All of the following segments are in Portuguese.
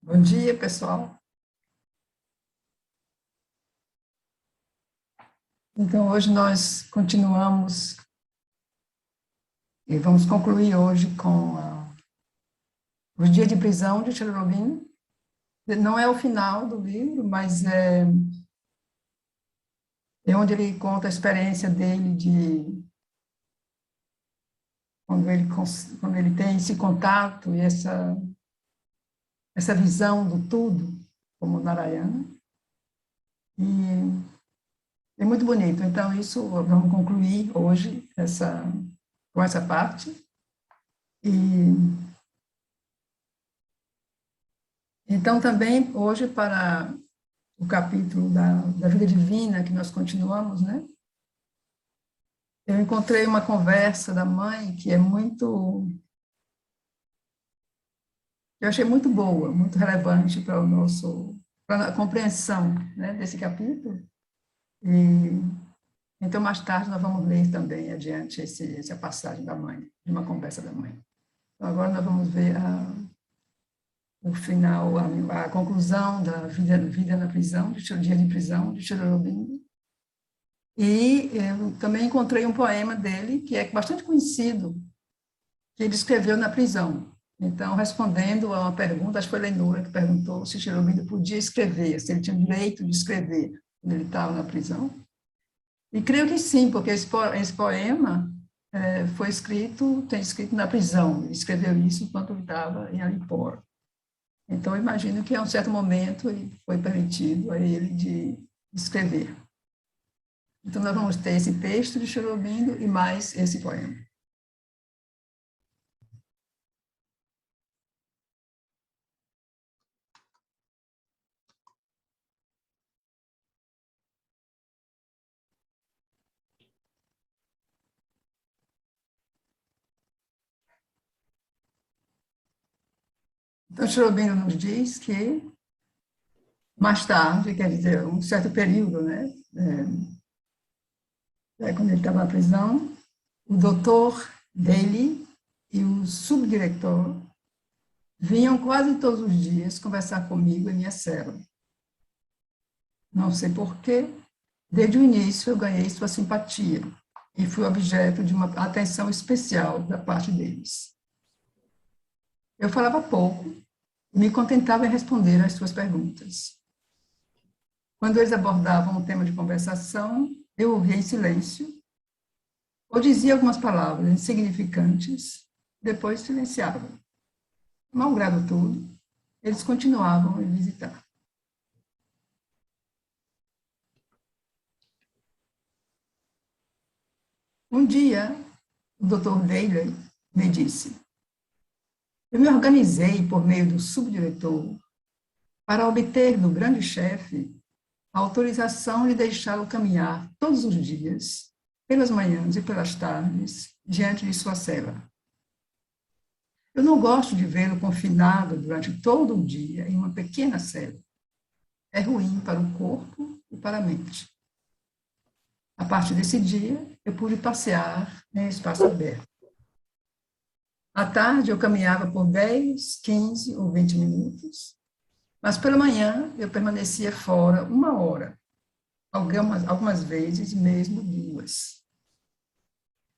Bom dia, pessoal. Então, hoje nós continuamos e vamos concluir hoje com Os Dias de Prisão de Cherubim. Não é o final do livro, mas é onde ele conta a experiência dele de quando ele tem esse contato e essa visão do tudo, como Narayana. E é muito bonito. Então, isso vamos concluir hoje com essa parte. Então, também, hoje, para o capítulo da vida divina, que nós continuamos, né? Eu encontrei uma conversa da mãe que eu achei muito boa, muito relevante para a compreensão, né, desse capítulo. E, então, mais tarde, nós vamos ler também adiante essa passagem da mãe, de uma conversa da mãe. Então, agora nós vamos ver o final, a conclusão da vida na prisão, do dia de prisão, de Sri Aurobindo. E eu também encontrei um poema dele, que é bastante conhecido, que ele escreveu na prisão. Então, respondendo a uma pergunta, acho que foi Lenora que perguntou se Sri Aurobindo podia escrever, se ele tinha direito de escrever quando ele estava na prisão. E creio que sim, porque esse poema tem escrito na prisão. Ele escreveu isso enquanto ele estava em Alipor. Então, eu imagino que, a um certo momento, foi permitido a ele de escrever. Então, nós vamos ter esse texto de Sri Aurobindo e mais esse poema. Então, Sri Aurobindo nos diz que, mais tarde, quer dizer, um certo período, né? Quando ele estava na prisão, o doutor dele e o subdiretor vinham quase todos os dias conversar comigo em minha cela. Não sei porquê, desde o início eu ganhei sua simpatia e fui objeto de uma atenção especial da parte deles. Eu falava pouco e me contentava em responder às suas perguntas. Quando eles abordavam um tema de conversação, eu ouvia em silêncio ou dizia algumas palavras insignificantes, depois silenciava. Malgrado tudo, eles continuavam a me visitar. Um dia, o Dr. Daly me disse: eu me organizei por meio do subdiretor para obter do grande chefe a autorização de deixá-lo caminhar todos os dias, pelas manhãs e pelas tardes, diante de sua cela. Eu não gosto de vê-lo confinado durante todo o dia em uma pequena cela. É ruim para o corpo e para a mente. A partir desse dia, eu pude passear em espaço aberto. À tarde, eu caminhava por 10, 15 ou 20 minutos, mas pela manhã eu permanecia fora 1 hora, algumas vezes mesmo 2.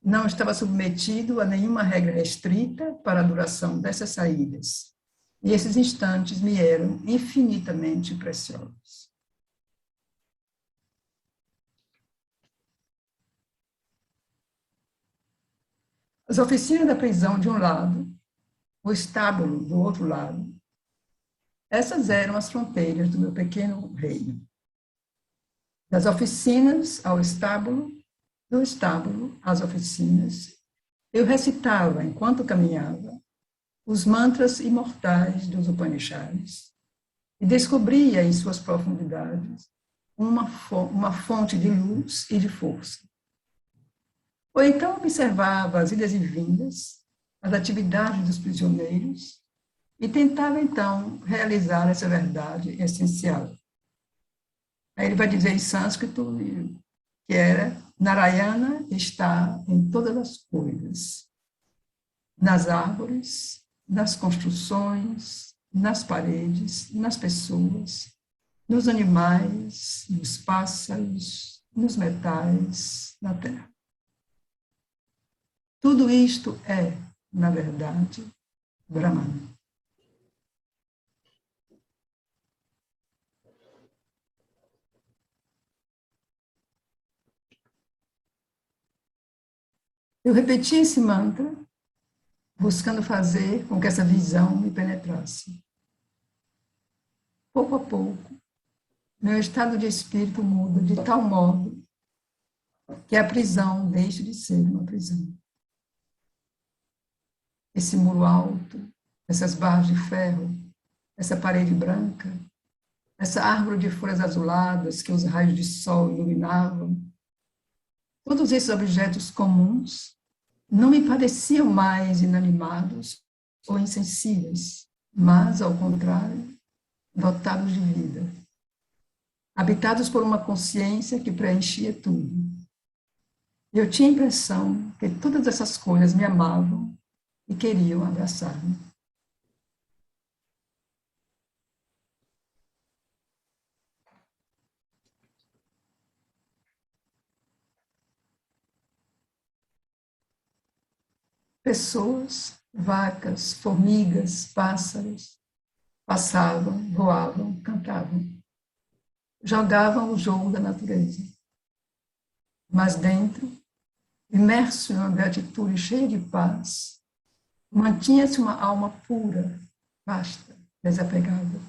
Não estava submetido a nenhuma regra restrita para a duração dessas saídas, e esses instantes me eram infinitamente preciosos. As oficinas da prisão de um lado, o estábulo do outro lado, essas eram as fronteiras do meu pequeno reino. Das oficinas ao estábulo, do estábulo às oficinas, eu recitava, enquanto caminhava, os mantras imortais dos Upanishads e descobria em suas profundidades uma fonte de luz e de força. Ou então observava as idas e vindas, as atividades dos prisioneiros e tentava, então, realizar essa verdade essencial. Aí ele vai dizer em sânscrito que era Narayana está em todas as coisas, nas árvores, nas construções, nas paredes, nas pessoas, nos animais, nos pássaros, nos metais, na terra. Tudo isto é, na verdade, Brahman. Eu repeti esse mantra, buscando fazer com que essa visão me penetrasse. Pouco a pouco, meu estado de espírito muda de tal modo que a prisão deixa de ser uma prisão. Esse muro alto, essas barras de ferro, essa parede branca, essa árvore de folhas azuladas que os raios de sol iluminavam, todos esses objetos comuns não me pareciam mais inanimados ou insensíveis, mas, ao contrário, dotados de vida, habitados por uma consciência que preenchia tudo. Eu tinha a impressão que todas essas coisas me amavam e queriam abraçar-me. Pessoas, vacas, formigas, pássaros, passavam, voavam, cantavam. Jogavam o jogo da natureza. Mas dentro, imerso em uma beatitude cheia de paz, mantinha-se uma alma pura, vasta, desapegada.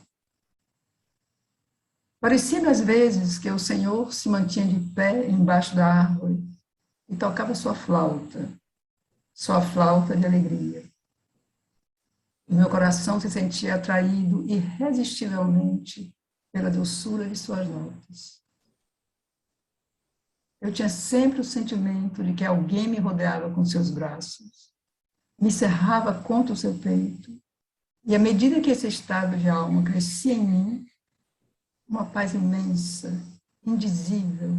Parecia às vezes que o Senhor se mantinha de pé embaixo da árvore e tocava sua flauta de alegria. E meu coração se sentia atraído irresistivelmente pela doçura de suas notas. Eu tinha sempre o sentimento de que alguém me rodeava com seus braços, me cerrava contra o seu peito, e à medida que esse estado de alma crescia em mim, uma paz imensa, indizível,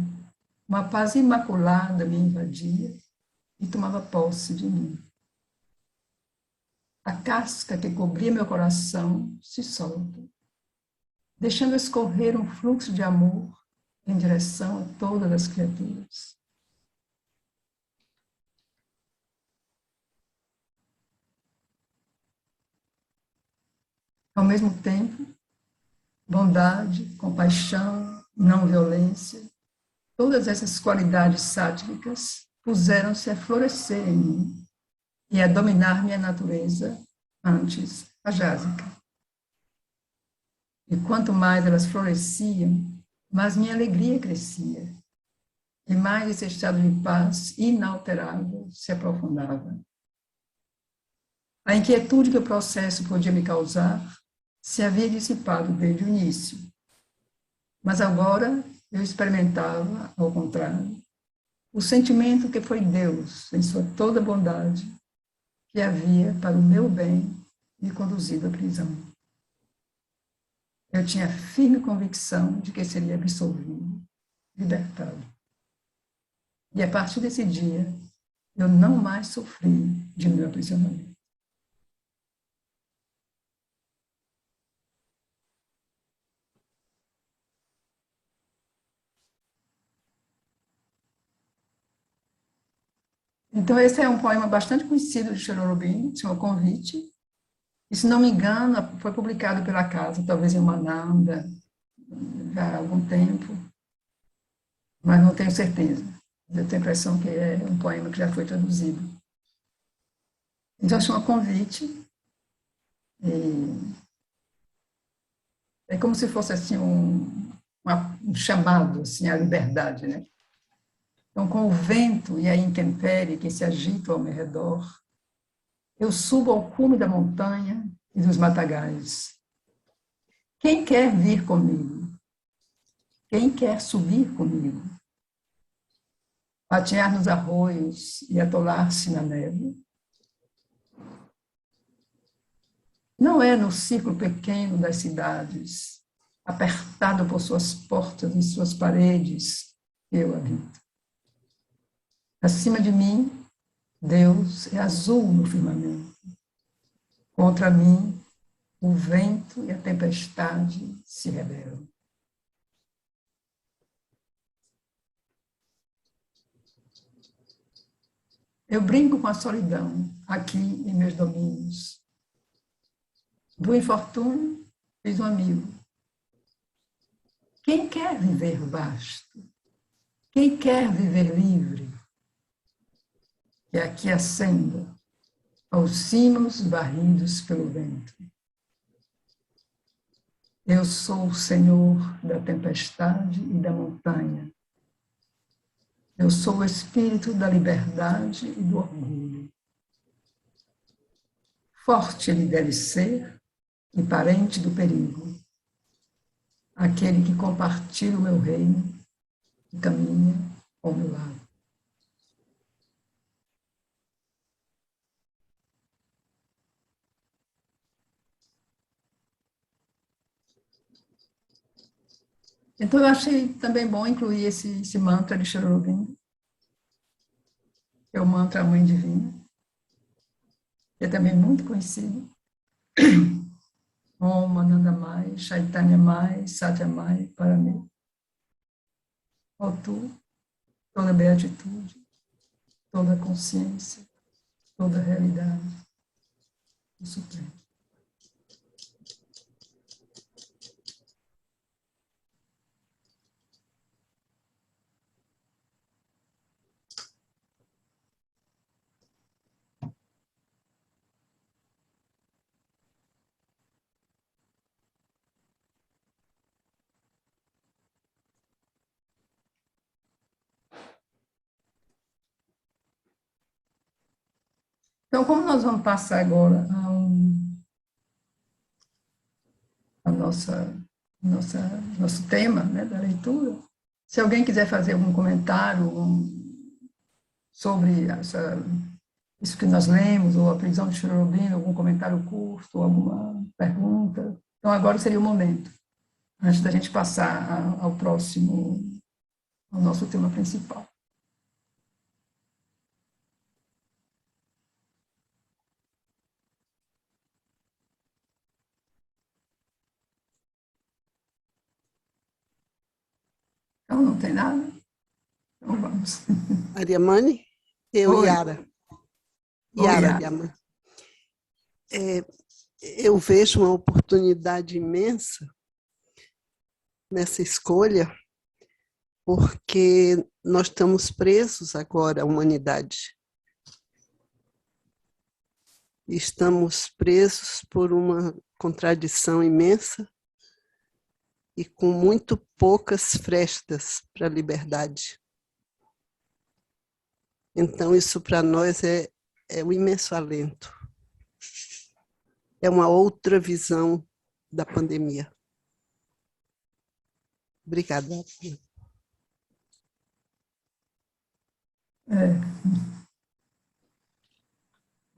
uma paz imaculada me invadia e tomava posse de mim. A casca que cobria meu coração se solta, deixando escorrer um fluxo de amor em direção a todas as criaturas. Ao mesmo tempo, bondade, compaixão, não violência, todas essas qualidades sáttvicas puseram-se a florescer em mim e a dominar minha natureza, antes ajásica. E quanto mais elas floresciam, mais minha alegria crescia, e mais esse estado de paz inalterável se aprofundava. A inquietude que o processo podia me causar se havia dissipado desde o início, mas agora eu experimentava, ao contrário, o sentimento que foi Deus, em sua toda bondade, que havia, para o meu bem, me conduzido à prisão. Eu tinha firme convicção de que seria absolvido, libertado. E a partir desse dia, eu não mais sofri de meu aprisionamento. Então, esse é um poema bastante conhecido de Chororobim, chama Convite, e, se não me engano, foi publicado pela casa, talvez em Mananda, já há algum tempo, mas não tenho certeza. Eu tenho a impressão que é um poema que já foi traduzido. Então, chama Convite, e é como se fosse assim um chamado assim, à liberdade, né? Então, com o vento e a intempérie que se agitam ao meu redor, eu subo ao cume da montanha e dos matagais. Quem quer vir comigo? Quem quer subir comigo? Patear nos arroios e atolar-se na neve? Não é no círculo pequeno das cidades, apertado por suas portas e suas paredes, que eu habito. Acima de mim, Deus é azul no firmamento. Contra mim, o vento e a tempestade se rebelam. Eu brinco com a solidão aqui em meus domínios. Do infortúnio, fiz um amigo. Quem quer viver vasto? Quem quer viver livre? Que aqui acenda aos cimos varridos pelo vento. Eu sou o Senhor da tempestade e da montanha. Eu sou o espírito da liberdade e do orgulho. Forte ele deve ser e parente do perigo. Aquele que compartilha o meu reino e caminha ao meu lado. Então, eu achei também bom incluir esse mantra de Sri Aurobindo, que é o mantra Mãe Divina, que é também muito conhecido. Om Ananda Mai, Chaitanya Mai, Satya Mai, Paramê. Ó tu, toda beatitude, toda consciência, toda realidade do Supremo. Então, como nós vamos passar agora a nosso tema, né, da leitura, se alguém quiser fazer algum comentário sobre isso que nós lemos, ou a prisão de Sri Aurobindo, algum comentário curto, ou alguma pergunta, então agora seria o momento, antes da gente passar ao próximo, ao nosso tema principal. Então, não tem nada? Então, vamos. Ariamani, eu, Oi. Yara. Oi, Yara, Yara. Ariamani. Eu vejo uma oportunidade imensa nessa escolha, porque nós estamos presos agora, a humanidade. Estamos presos por uma contradição imensa e com muito poucas frestas para a liberdade. Então, isso para nós é um imenso alento. É uma outra visão da pandemia. Obrigada.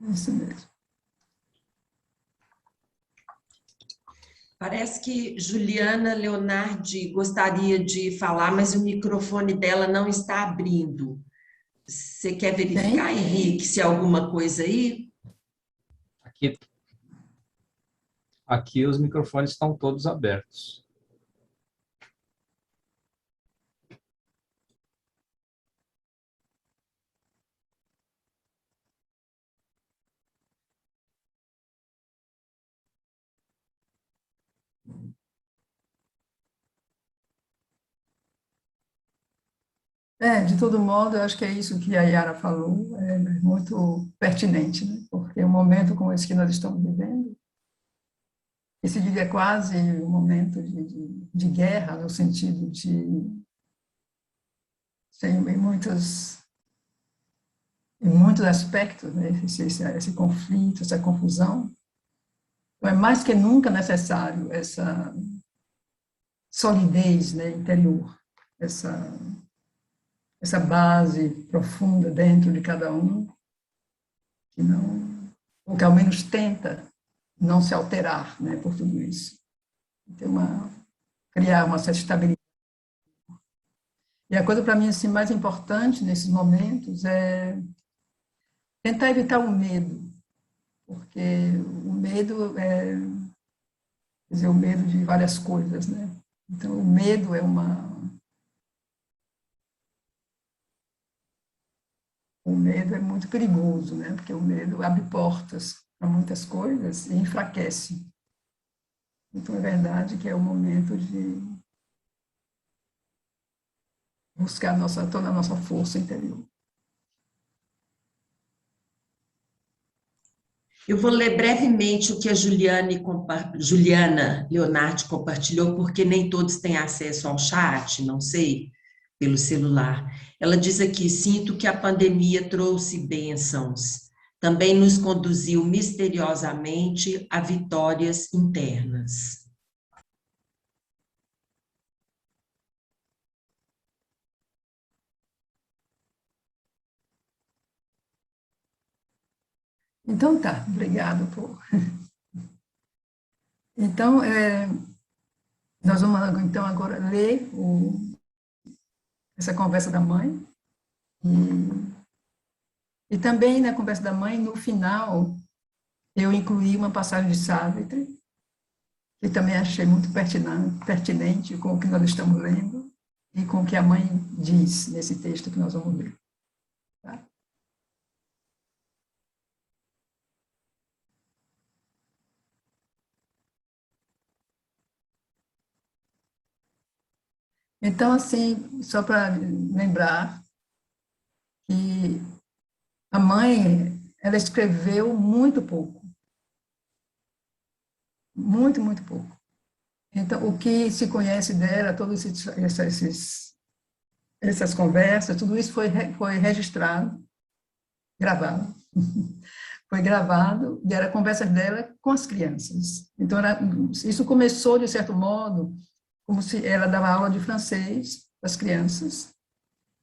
Isso mesmo. Parece que Juliana Leonardi gostaria de falar, mas o microfone dela não está abrindo. Você quer verificar, Henrique, se há alguma coisa aí? Aqui, aqui os microfones estão todos abertos. De todo modo, eu acho que é isso que a Yara falou, é muito pertinente, né? Porque um momento como esse que nós estamos vivendo, esse diria quase um momento de guerra, no sentido de, em muitos aspectos, né? Esse conflito, essa confusão, então é mais que nunca necessário essa solidez, né, interior, essa base profunda dentro de cada um, que não, ou que ao menos tenta não se alterar, né, por tudo isso. Criar uma certa estabilidade. E a coisa para mim assim mais importante nesses momentos é tentar evitar o medo, porque o medo é, quer dizer, o medo de várias coisas, né? Então o medo o medo é muito perigoso, né? Porque o medo abre portas para muitas coisas e enfraquece. Então é verdade que é o momento de buscar toda a nossa força interior. Eu vou ler brevemente o que a Juliana Leonardi compartilhou, porque nem todos têm acesso ao chat, não sei, pelo celular. Ela diz aqui: sinto que a pandemia trouxe bênçãos, também nos conduziu misteriosamente a vitórias internas. Então tá, obrigado por. Então, nós vamos então agora ler essa conversa da mãe. E também na conversa da mãe, no final, eu incluí uma passagem de Savitri, que também achei muito pertinente com o que nós estamos lendo e com o que a mãe diz nesse texto que nós vamos ler. Tá? Então, assim, só para lembrar que a mãe, ela escreveu muito pouco. Muito, muito pouco. Então, o que se conhece dela, todas essas conversas, tudo isso foi registrado, gravado. Foi gravado e era conversas dela com as crianças. Então, isso começou, de certo modo, como se ela dava aula de francês para as crianças,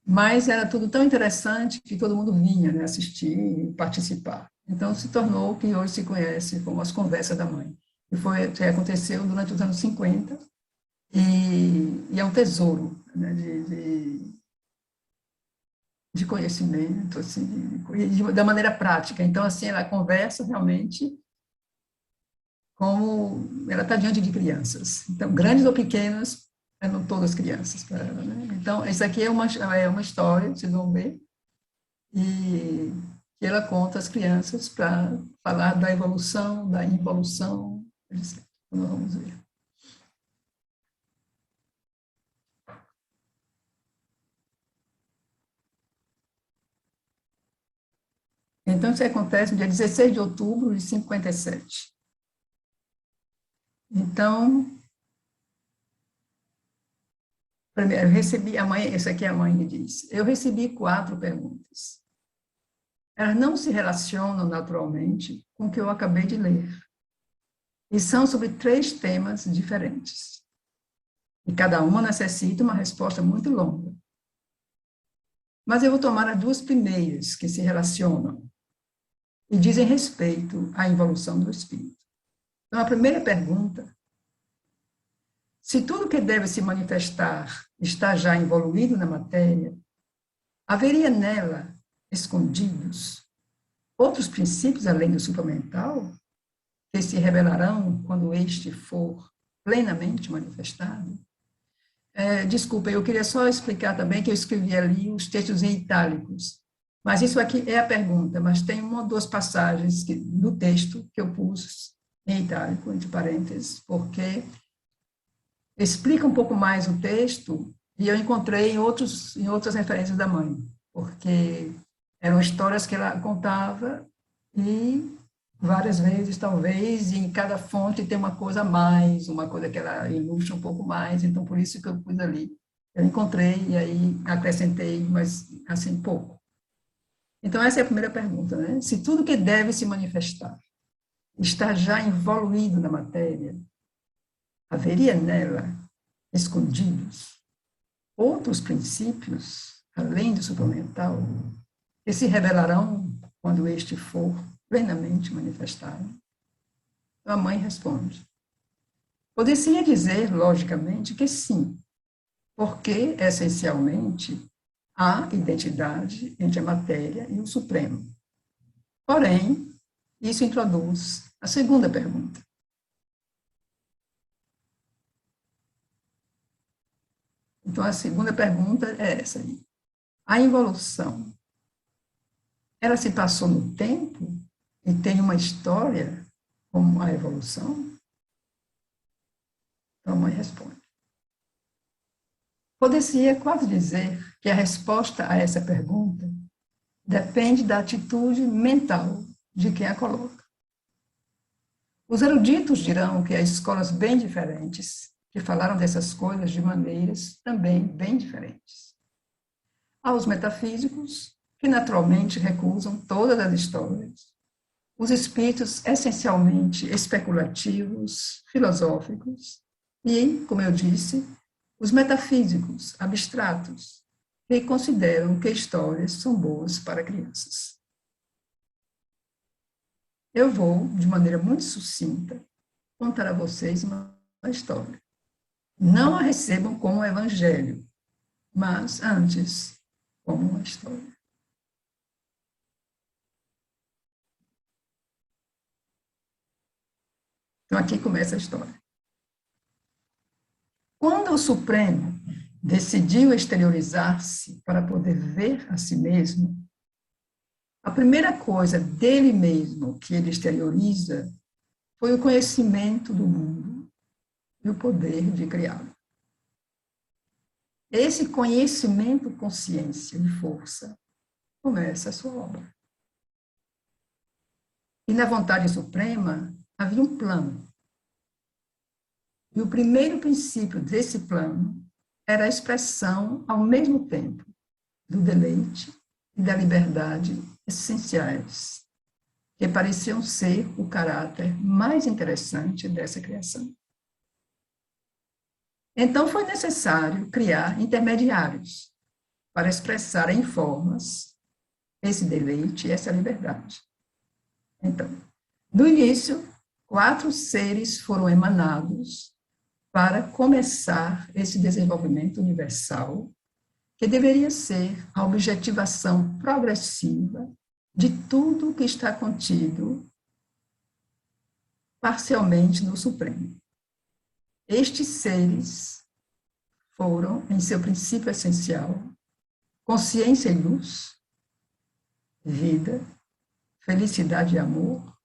mas era tudo tão interessante que todo mundo vinha, né, assistir e participar. Então, se tornou o que hoje se conhece como as conversas da mãe. E que aconteceu durante os anos 50, e é um tesouro, né, de conhecimento, assim, da maneira prática. Então, assim, ela conversa realmente como ela está diante de crianças. Então, grandes ou pequenas, eram todas crianças para ela, né? Então, isso aqui é uma história, vocês vão ver, e que ela conta às crianças para falar da evolução, da involução, etc. Então, vamos ver. Então, isso acontece no dia 16 de outubro de 57. Então, primeiro, eu recebi, essa aqui é a mãe que diz, eu recebi 4 perguntas. Elas não se relacionam naturalmente com o que eu acabei de ler. E são sobre 3 temas diferentes. E cada uma necessita uma resposta muito longa. Mas eu vou tomar as 2 primeiras, que se relacionam e dizem respeito à evolução do espírito. Então, a primeira pergunta: se tudo que deve se manifestar está já evoluído na matéria, haveria nela escondidos, outros princípios além do supramental, que se revelarão quando este for plenamente manifestado. Desculpa, eu queria só explicar também que eu escrevi ali os textos em itálicos, mas isso aqui é a pergunta, mas tem uma ou duas passagens do texto que eu pus em itálico, entre parênteses, porque explica um pouco mais o texto e eu encontrei em outras referências da mãe, porque eram histórias que ela contava e várias vezes, talvez, e em cada fonte tem uma coisa a mais, uma coisa que ela ilustra um pouco mais, então por isso que eu pus ali. Eu encontrei e aí acrescentei, mas assim, pouco. Então essa é a primeira pergunta, né? Se tudo que deve se manifestar está já evoluído na matéria, haveria nela, escondidos, outros princípios, além do supramental, que se revelarão quando este for plenamente manifestado? A mãe responde. Poderia dizer, logicamente, que sim, porque, essencialmente, há identidade entre a matéria e o Supremo. Porém, isso introduz a segunda pergunta. Então, a segunda pergunta é essa aí. A involução, ela se passou no tempo e tem uma história como a evolução? Então, a mãe responde. Poderia quase dizer que a resposta a essa pergunta depende da atitude mental de quem a coloca. Os eruditos dirão que há escolas bem diferentes que falaram dessas coisas de maneiras também bem diferentes. Há os metafísicos, que naturalmente recusam todas as histórias, os espíritos essencialmente especulativos, filosóficos, e, como eu disse, os metafísicos abstratos, que consideram que histórias são boas para crianças. Eu vou, de maneira muito sucinta, contar a vocês uma história. Não a recebam como um evangelho, mas, antes, como uma história. Então, aqui começa a história. Quando o Supremo decidiu exteriorizar-se para poder ver a si mesmo, a primeira coisa dele mesmo que ele exterioriza foi o conhecimento do mundo e o poder de criá-lo. Esse conhecimento, consciência e força começa a sua obra. E na vontade suprema havia um plano. E o primeiro princípio desse plano era a expressão, ao mesmo tempo, do deleite e da liberdade essenciais, que pareciam ser o caráter mais interessante dessa criação. Então, foi necessário criar intermediários para expressar em formas esse deleite e essa liberdade. Então, no início, 4 seres foram emanados para começar esse desenvolvimento universal, que deveria ser a objetivação progressiva de tudo que está contido parcialmente no Supremo. Estes seres foram, em seu princípio essencial, consciência e luz, vida, felicidade e amor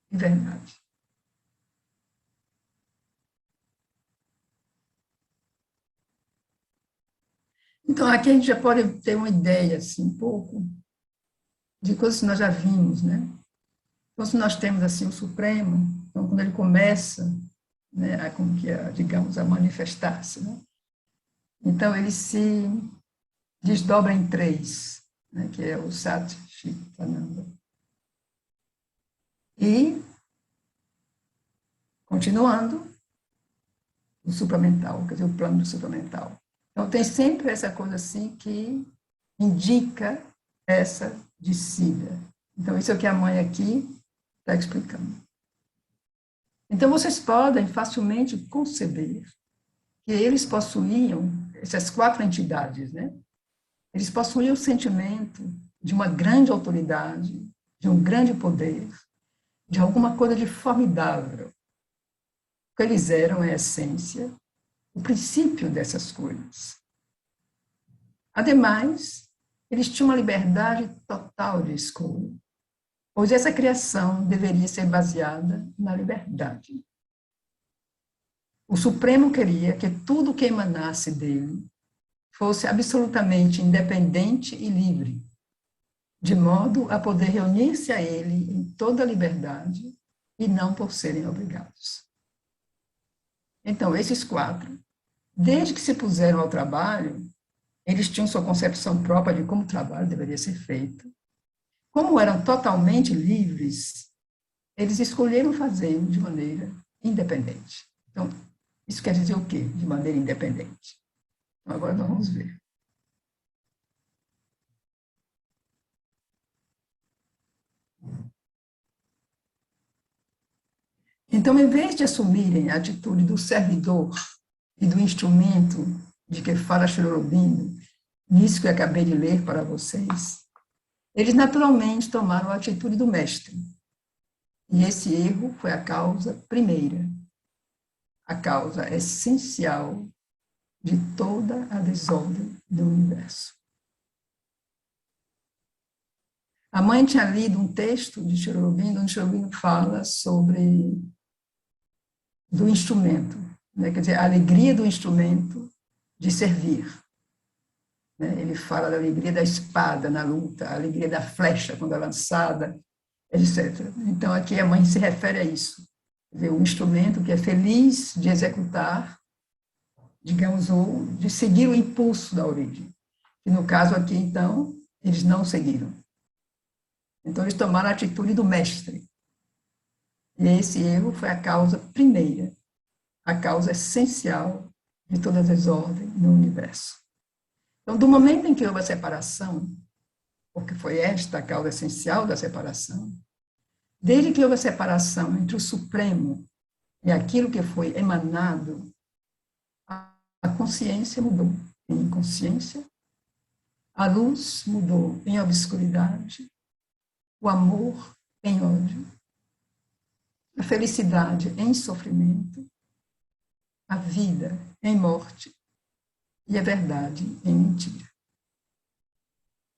e verdade. Então, aqui a gente já pode ter uma ideia, assim, um pouco, de coisas que nós já vimos, né? Então, se nós temos, assim, o Supremo, então, quando ele começa, né, como que, digamos, a manifestar-se, né? Então, ele se desdobra em 3, né, que é o Sat Chit Ananda. E, continuando, o supramental, quer dizer, o plano do supramental. Então, tem sempre essa coisa assim que indica essa descida. Então, isso é o que a mãe aqui está explicando. Então, vocês podem facilmente conceber que eles possuíam, essas 4 entidades, né? Eles possuíam o sentimento de uma grande autoridade, de um grande poder, de alguma coisa de formidável. O que eles eram é a essência, o princípio dessas coisas. Ademais, eles tinham uma liberdade total de escolha, pois essa criação deveria ser baseada na liberdade. O Supremo queria que tudo que emanasse dele fosse absolutamente independente e livre, de modo a poder reunir-se a ele em toda a liberdade e não por serem obrigados. Então, esses quatro, desde que se puseram ao trabalho, eles tinham sua concepção própria de como o trabalho deveria ser feito. Como eram totalmente livres, eles escolheram fazê-lo de maneira independente. Então, isso quer dizer o quê? De maneira independente. Então, agora nós vamos ver. Então, em vez de assumirem a atitude do servidor e do instrumento de que fala Sri Aurobindo, nisso que eu acabei de ler para vocês, eles naturalmente tomaram a atitude do mestre. E esse erro foi a causa primeira, a causa essencial de toda a desordem do universo. A mãe tinha lido um texto de Sri Aurobindo, onde Sri Aurobindo fala sobre do instrumento, né? Quer dizer, a alegria do instrumento de servir. Né? Ele fala da alegria da espada na luta, a alegria da flecha quando é lançada, etc. Então, aqui a mãe se refere a isso. Quer dizer, o instrumento que é feliz de executar, digamos, ou de seguir o impulso da origem. E no caso aqui, então, eles não seguiram. Então, eles tomaram a atitude do mestre. E esse erro foi a causa primeira, a causa essencial de todas as ordens no universo. Então, do momento em que houve a separação, porque foi esta a causa essencial da separação, desde que houve a separação entre o Supremo e aquilo que foi emanado, a consciência mudou em inconsciência, a luz mudou em obscuridade, o amor em ódio, a felicidade em sofrimento, a vida em morte e a verdade em mentira.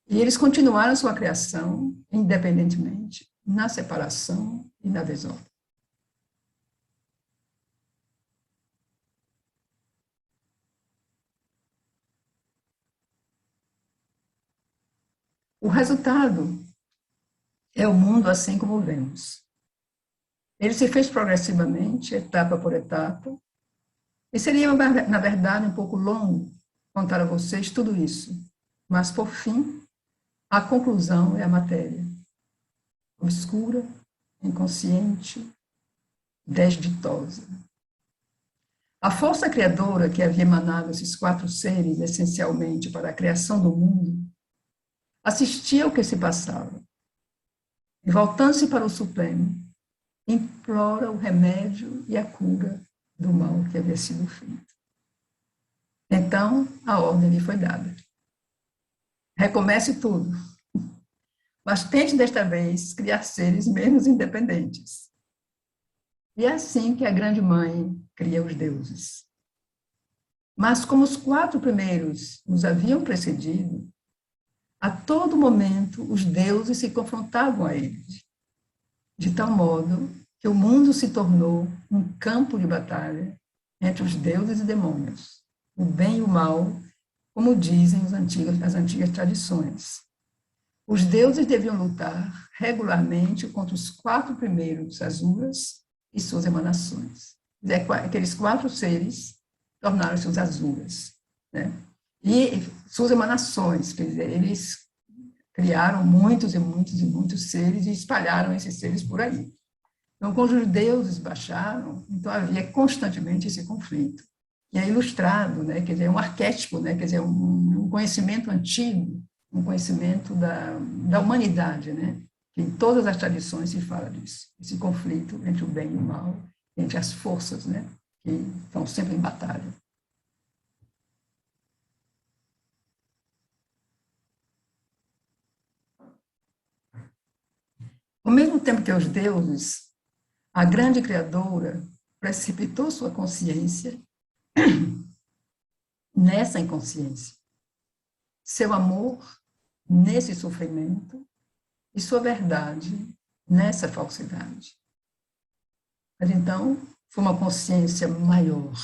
E eles continuaram sua criação independentemente, na separação e na desordem. O resultado é o mundo assim como vemos. Ele se fez progressivamente, etapa por etapa, e seria, na verdade, um pouco longo contar a vocês tudo isso, mas, por fim, a conclusão é a matéria, obscura, inconsciente, desditosa. A força criadora que havia emanado esses quatro seres, essencialmente para a criação do mundo, assistia ao que se passava, e, voltando-se para o Supremo, implora o remédio e a cura do mal que havia sido feito. Então, a ordem lhe foi dada. Recomece tudo, mas tente desta vez criar seres menos independentes. E é assim que a grande mãe cria os deuses. Mas como os quatro primeiros nos haviam precedido, a todo momento os deuses se confrontavam a eles, de tal modo que o mundo se tornou um campo de batalha entre os deuses e demônios, o bem e o mal, como dizem as antigas tradições. Os deuses deviam lutar regularmente contra os quatro primeiros asuras e suas emanações. Aqueles quatro seres tornaram-se os asuras, né? E suas emanações, quer dizer, eles criaram muitos e muitos e muitos seres e espalharam esses seres por aí. Então, quando os deuses baixaram, então havia constantemente esse conflito. E é ilustrado, né, quer dizer, é um arquétipo, né, quer dizer, um conhecimento antigo, um conhecimento da humanidade, né, que em todas as tradições se fala disso, esse conflito entre o bem e o mal, entre as forças, né, que estão sempre em batalha. Ao mesmo tempo que os deuses, a grande criadora precipitou sua consciência nessa inconsciência, seu amor nesse sofrimento e sua verdade nessa falsidade. Mas então, foi uma consciência maior,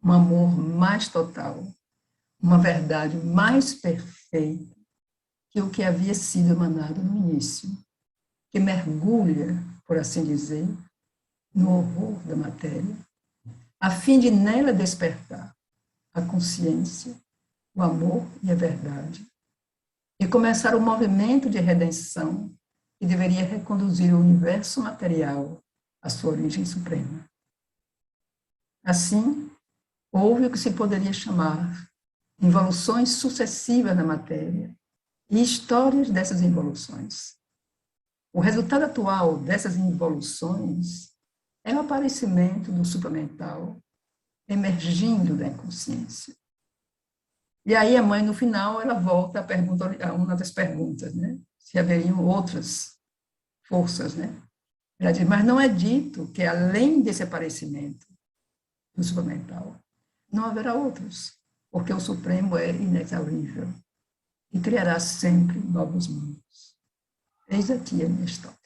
um amor mais total, uma verdade mais perfeita que o que havia sido emanado no início, que mergulha, por assim dizer, no horror da matéria, a fim de nela despertar a consciência, o amor e a verdade, e começar o movimento de redenção que deveria reconduzir o universo material à sua origem suprema. Assim, houve o que se poderia chamar involuções sucessivas na matéria e histórias dessas involuções. O resultado atual dessas involuções é o aparecimento do supramental emergindo da inconsciência. E aí a mãe, no final, ela volta a uma das perguntas, né? Se haveriam outras forças, né? Ela diz, mas não é dito que além desse aparecimento do supramental, não haverá outros, porque o Supremo é inexaurível e criará sempre novos mundos. Eis aqui a minha história.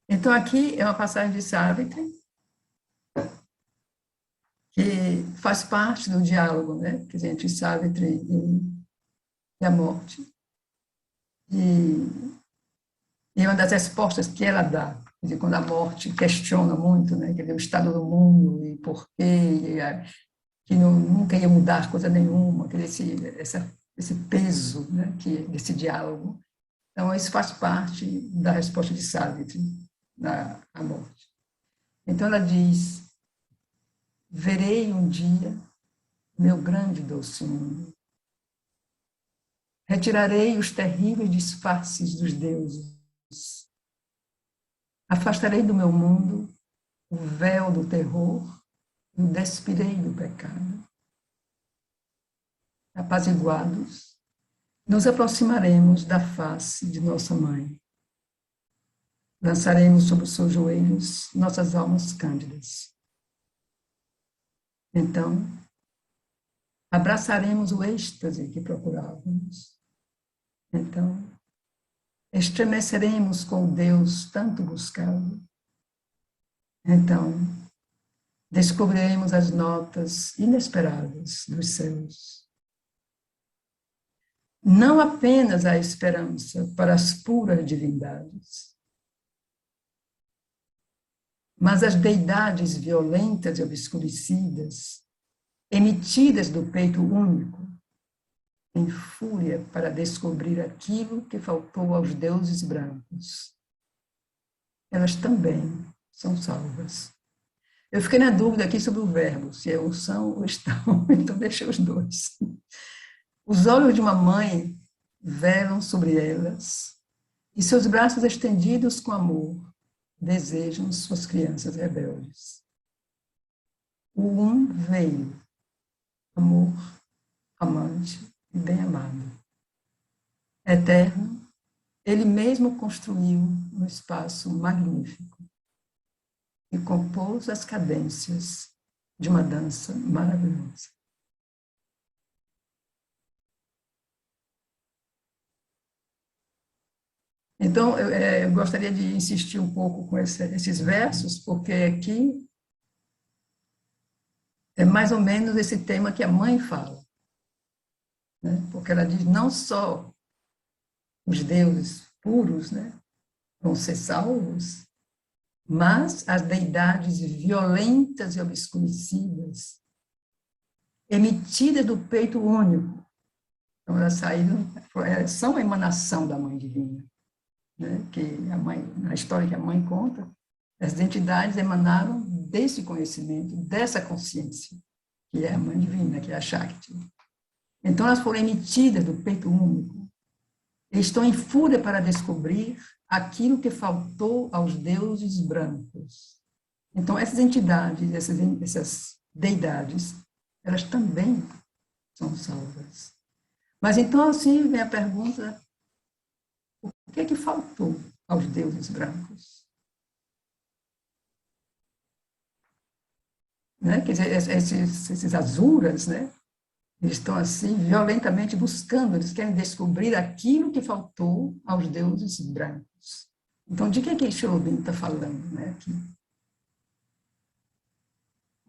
Então, aqui é uma passagem de Savitri, que faz parte do diálogo, né, quer dizer, entre Savitri e a morte. E uma das respostas que ela dá, quer dizer, quando a morte questiona muito, né, quer dizer, o estado do mundo e por quê, que nunca ia mudar coisa nenhuma, quer dizer, esse peso, né, desse diálogo. Então, isso faz parte da resposta de Savitri à morte. Então, ela diz, verei um dia meu grande doce mundo. Retirarei os terríveis disfarces dos deuses. Afastarei do meu mundo o véu do terror e o despirei do pecado. Apaziguados, nos aproximaremos da face de nossa mãe. Lançaremos sobre os seus joelhos nossas almas cândidas. Então, abraçaremos o êxtase que procurávamos. Então, estremeceremos com o Deus tanto buscado. Então, descobriremos as notas inesperadas dos céus. Não apenas a esperança para as puras divindades, mas as deidades violentas e obscurecidas, emitidas do peito único, em fúria para descobrir aquilo que faltou aos deuses brancos. Elas também são salvas. Eu fiquei na dúvida aqui sobre o verbo, se é o são ou estão, então deixei os dois. Os olhos de uma mãe velam sobre elas e seus braços estendidos com amor desejam suas crianças rebeldes. O um veio, amor, amante e bem amado. Eterno, ele mesmo construiu um espaço magnífico e compôs as cadências de uma dança maravilhosa. Então, eu gostaria de insistir um pouco com esses versos, porque aqui é mais ou menos esse tema que a mãe fala, né? Porque ela diz não só os deuses puros, né, vão ser salvos, mas as deidades violentas e obscurecidas, emitidas do peito único, então elas são a emanação da Mãe Divina, né, que a mãe, na história que a mãe conta, as entidades emanaram desse conhecimento, dessa consciência, que é a Mãe Divina, que é a Shakti. Então elas foram emitidas do peito único, e estão em fúria para descobrir aquilo que faltou aos deuses brancos, Então, essas entidades, essas deidades, elas também são salvas. Mas então, assim, vem a pergunta, o que é que faltou aos deuses brancos? Né? Quer dizer, esses azuras, né? Eles estão, assim, violentamente buscando, eles querem descobrir aquilo que faltou aos deuses brancos. Então, de que Xolobim está falando, né, aqui?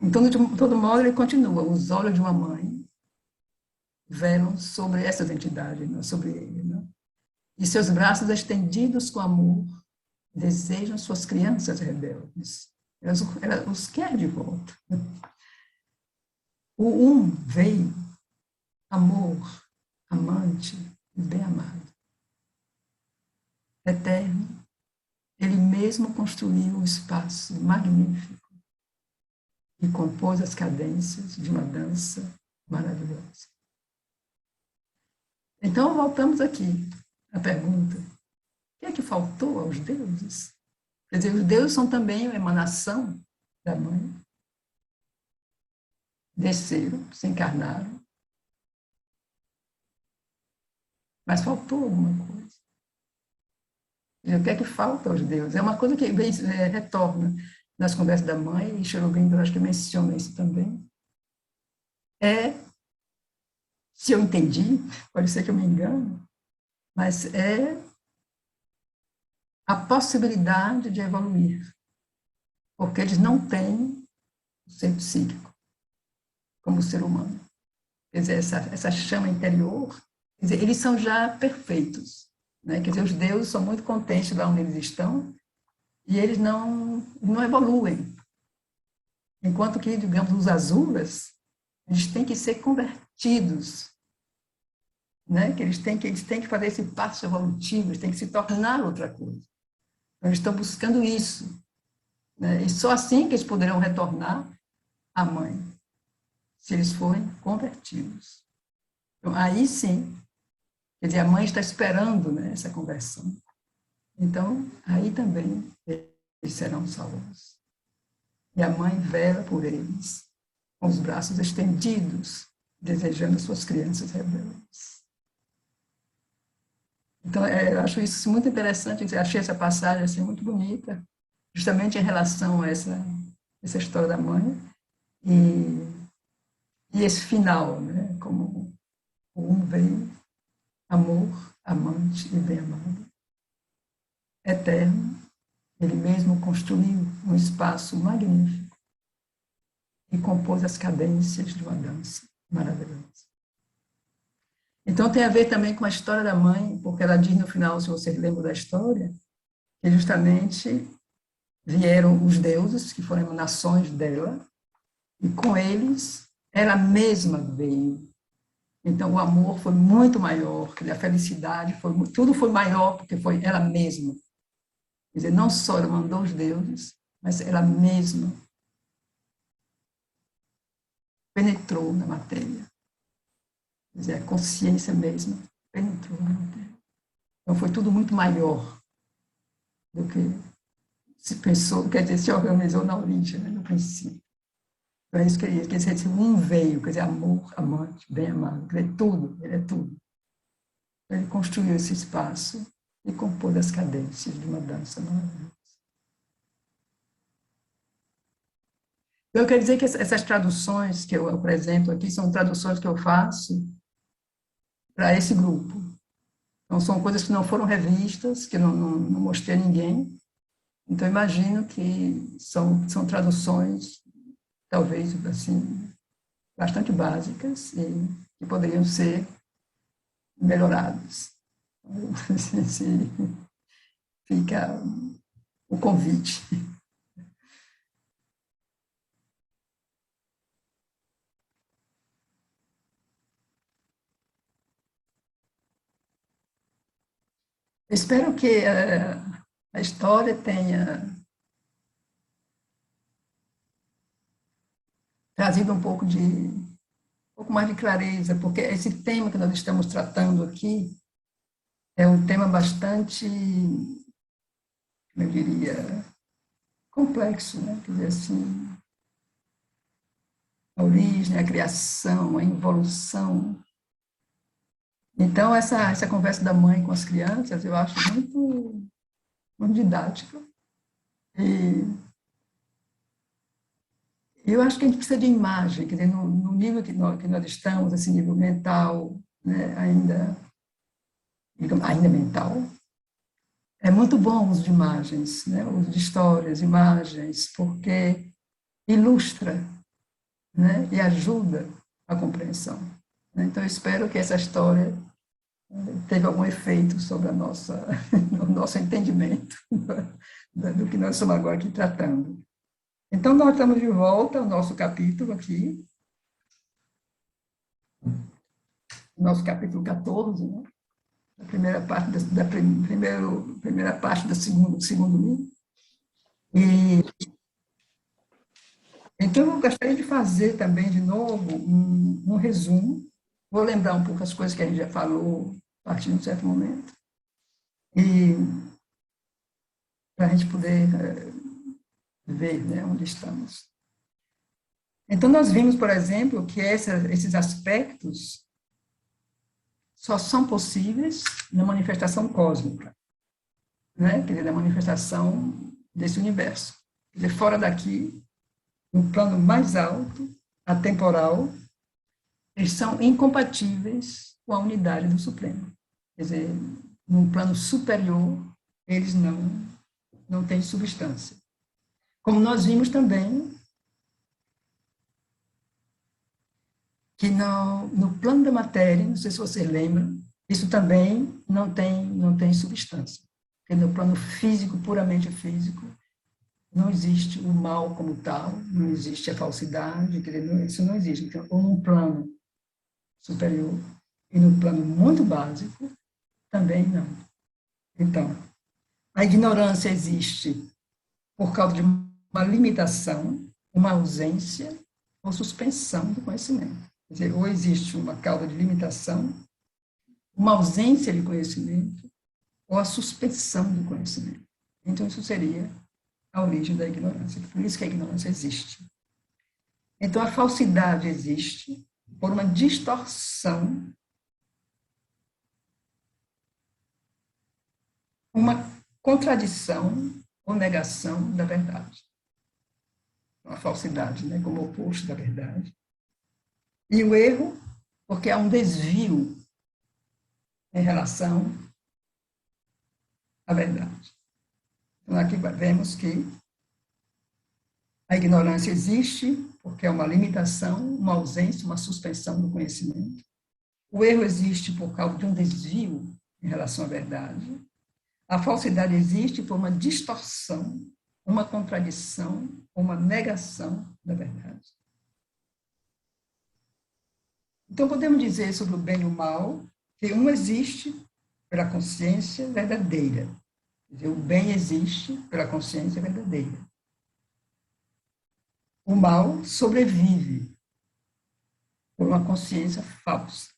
Então, de todo modo, ele continua, os olhos de uma mãe velam sobre essas entidades, não, sobre ele, não? E seus braços estendidos com amor desejam suas crianças rebeldes. Ela os quer de volta. O veio, amor, amante e bem-amado. Eterno, ele mesmo construiu um espaço magnífico e compôs as cadências de uma dança maravilhosa. Então, voltamos aqui à pergunta: o que é que faltou aos deuses? Quer dizer, os deuses são também uma emanação da mãe. Desceram, se encarnaram, mas faltou alguma coisa. O que é que falta aos deuses? É uma coisa que retorna nas conversas da mãe, e Xolobim, eu acho que menciona isso também. Se eu entendi, pode ser que eu me engano, mas é a possibilidade de evoluir, porque eles não têm o ser psíquico como o ser humano. Quer dizer, essa chama interior, quer dizer, eles são já perfeitos, né? Quer dizer, os deuses são muito contentes lá onde eles estão e eles não evoluem. Enquanto que, digamos, os azuras, eles têm que ser convertidos, né? Que eles têm que fazer esse passo evolutivo, eles têm que se tornar outra coisa. Então, eles estão buscando isso, né? E só assim que eles poderão retornar à mãe, se eles forem convertidos. Então, aí sim, quer dizer, a mãe está esperando, né, essa conversão. Então, aí também eles serão salvos. E a mãe vela por eles, com os braços estendidos, desejando suas crianças rebeldes. Então, eu acho isso muito interessante, eu achei essa passagem assim, muito bonita, justamente em relação a essa história da mãe, e esse final, né, como um veio, amor, amante e bem-amado. Eterno, ele mesmo construiu um espaço magnífico e compôs as cadências de uma dança maravilhosa. Então, tem a ver também com a história da mãe, porque ela diz no final, se vocês lembram da história, que justamente vieram os deuses, que foram emanações dela, e com eles ela mesma veio. Então, o amor foi muito maior, a felicidade, tudo foi maior, porque foi ela mesma. Quer dizer, não só ela mandou os deuses, mas ela mesma penetrou na matéria. Quer dizer, a consciência mesma penetrou na matéria. Então, foi tudo muito maior do que se pensou, quer dizer, se organizou na origem, né, no princípio. Então, é isso que quer dizer, um veio, quer dizer, amor, amante, bem-amado, quer dizer, tudo, ele é tudo. Então, ele construiu esse espaço e compôs as cadências de uma dança maravilhosa. Eu quero dizer que essas traduções que eu apresento aqui são traduções que eu faço para esse grupo. Então, são coisas que não foram revistas, que não mostrei a ninguém. Então, imagino que são traduções, talvez, assim, bastante básicas e que poderiam ser melhoradas. Fica o convite. Espero que a história tenha trazido um pouco mais de clareza, porque esse tema que nós estamos tratando aqui é um tema bastante, eu diria, complexo, né? Quer dizer, assim, a origem, a criação, a evolução. Então, essa conversa da mãe com as crianças, eu acho muito didática. E eu acho que a gente precisa de imagem, quer dizer, no nível que nós estamos, esse nível mental, né, ainda mental, é muito bom o uso de imagens, né, o uso de histórias, imagens, porque ilustra, né, e ajuda a compreensão. Então, eu espero que essa história teve algum efeito sobre o nosso entendimento do que nós estamos agora aqui tratando. Então, nós estamos de volta ao nosso capítulo aqui, nosso capítulo 14, né? A primeira parte primeira parte do segundo livro. Então, eu gostaria de fazer também, de novo, um resumo. Vou lembrar um pouco as coisas que a gente já falou a partir de um certo momento. E para a gente poder ver, né, onde estamos. Então, nós vimos, por exemplo, que esses aspectos só são possíveis na manifestação cósmica, né? Quer dizer, na manifestação desse universo. Quer dizer, fora daqui, no plano mais alto, atemporal, eles são incompatíveis com a unidade do Supremo. Quer dizer, num plano superior, eles não têm substância. Como nós vimos também que no plano da matéria, não sei se vocês lembram, isso também não tem substância. Porque no plano físico, puramente físico, não existe o mal como tal, não existe a falsidade, isso não existe. Então, ou num plano superior e no plano muito básico, também não. Então, a ignorância existe por causa de uma limitação, uma ausência ou suspensão do conhecimento. Quer dizer, ou existe uma causa de limitação, uma ausência de conhecimento, ou a suspensão do conhecimento. Então, isso seria a origem da ignorância. Por isso que a ignorância existe. Então, a falsidade existe por uma distorção, uma contradição ou negação da verdade. A falsidade, né, como oposto da verdade. E o erro, porque há um desvio em relação à verdade. Então, aqui vemos que a ignorância existe porque é uma limitação, uma ausência, uma suspensão do conhecimento. O erro existe por causa de um desvio em relação à verdade. A falsidade existe por uma distorção, uma contradição, uma negação da verdade. Então, podemos dizer sobre o bem e o mal que um existe pela consciência verdadeira. Quer dizer, o bem existe pela consciência verdadeira. O mal sobrevive por uma consciência falsa.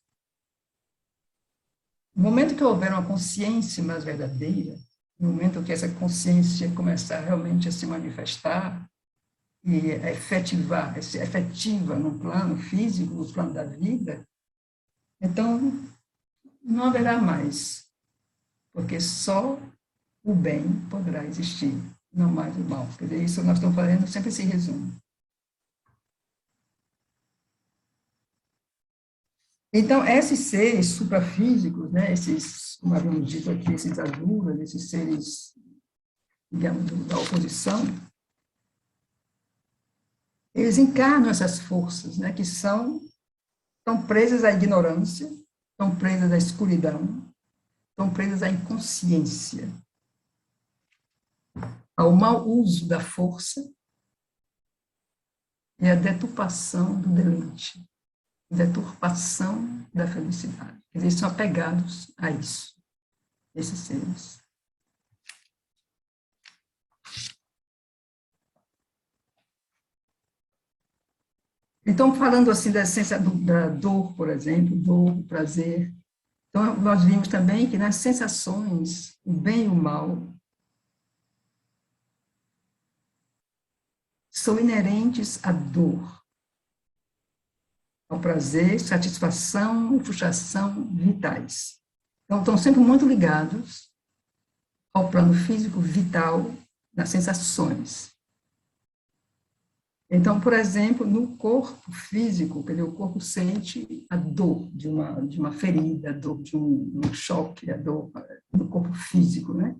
No momento que houver uma consciência mais verdadeira, no momento que essa consciência começar realmente a se manifestar e a ser efetiva no plano físico, no plano da vida, então não haverá mais, porque só o bem poderá existir, não mais o mal. Quer dizer, isso nós estamos fazendo sempre esse resumo. Então, esses seres suprafísicos, né, esses, como havíamos dito aqui, esses ajudas, esses seres, digamos, da oposição, eles encarnam essas forças, né, que estão presas à ignorância, estão presas à escuridão, estão presas à inconsciência, ao mau uso da força e à deturpação do deleite, deturpação da felicidade. Eles são apegados a isso, esses seres. Então, falando assim da essência da dor, por exemplo, dor, prazer, então nós vimos também que nas sensações, o bem e o mal são inerentes à dor, ao prazer, satisfação e frustração vitais. Então, estão sempre muito ligados ao plano físico vital das sensações. Então, por exemplo, no corpo físico, quer dizer, o corpo sente a dor de uma ferida, a dor de um choque, a dor no corpo físico, né?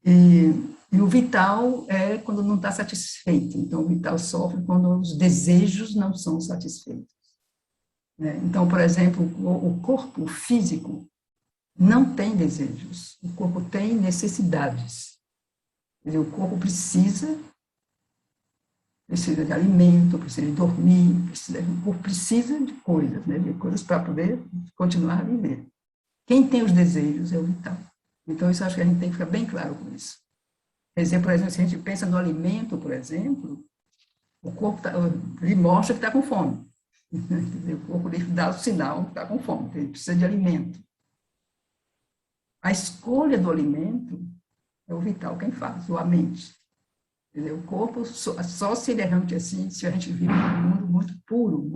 E o vital é quando não está satisfeito. Então, o vital sofre quando os desejos não são satisfeitos, né? Então, por exemplo, o corpo físico não tem desejos, o corpo tem necessidades. Quer dizer, o corpo precisa de alimento, precisa de dormir, o corpo precisa de coisas, né? De coisas para poder continuar a viver. Quem tem os desejos é o vital. Então, isso acho que a gente tem que ficar bem claro com isso. Quer dizer, por exemplo, se a gente pensa no alimento, por exemplo, o corpo ele mostra que está com fome. O corpo ele dá o sinal que está com fome, que ele precisa de alimento. A escolha do alimento é o vital quem faz, ou a mente. Entendeu? O corpo, só se ele é realmente assim, se a gente vive num mundo muito puro,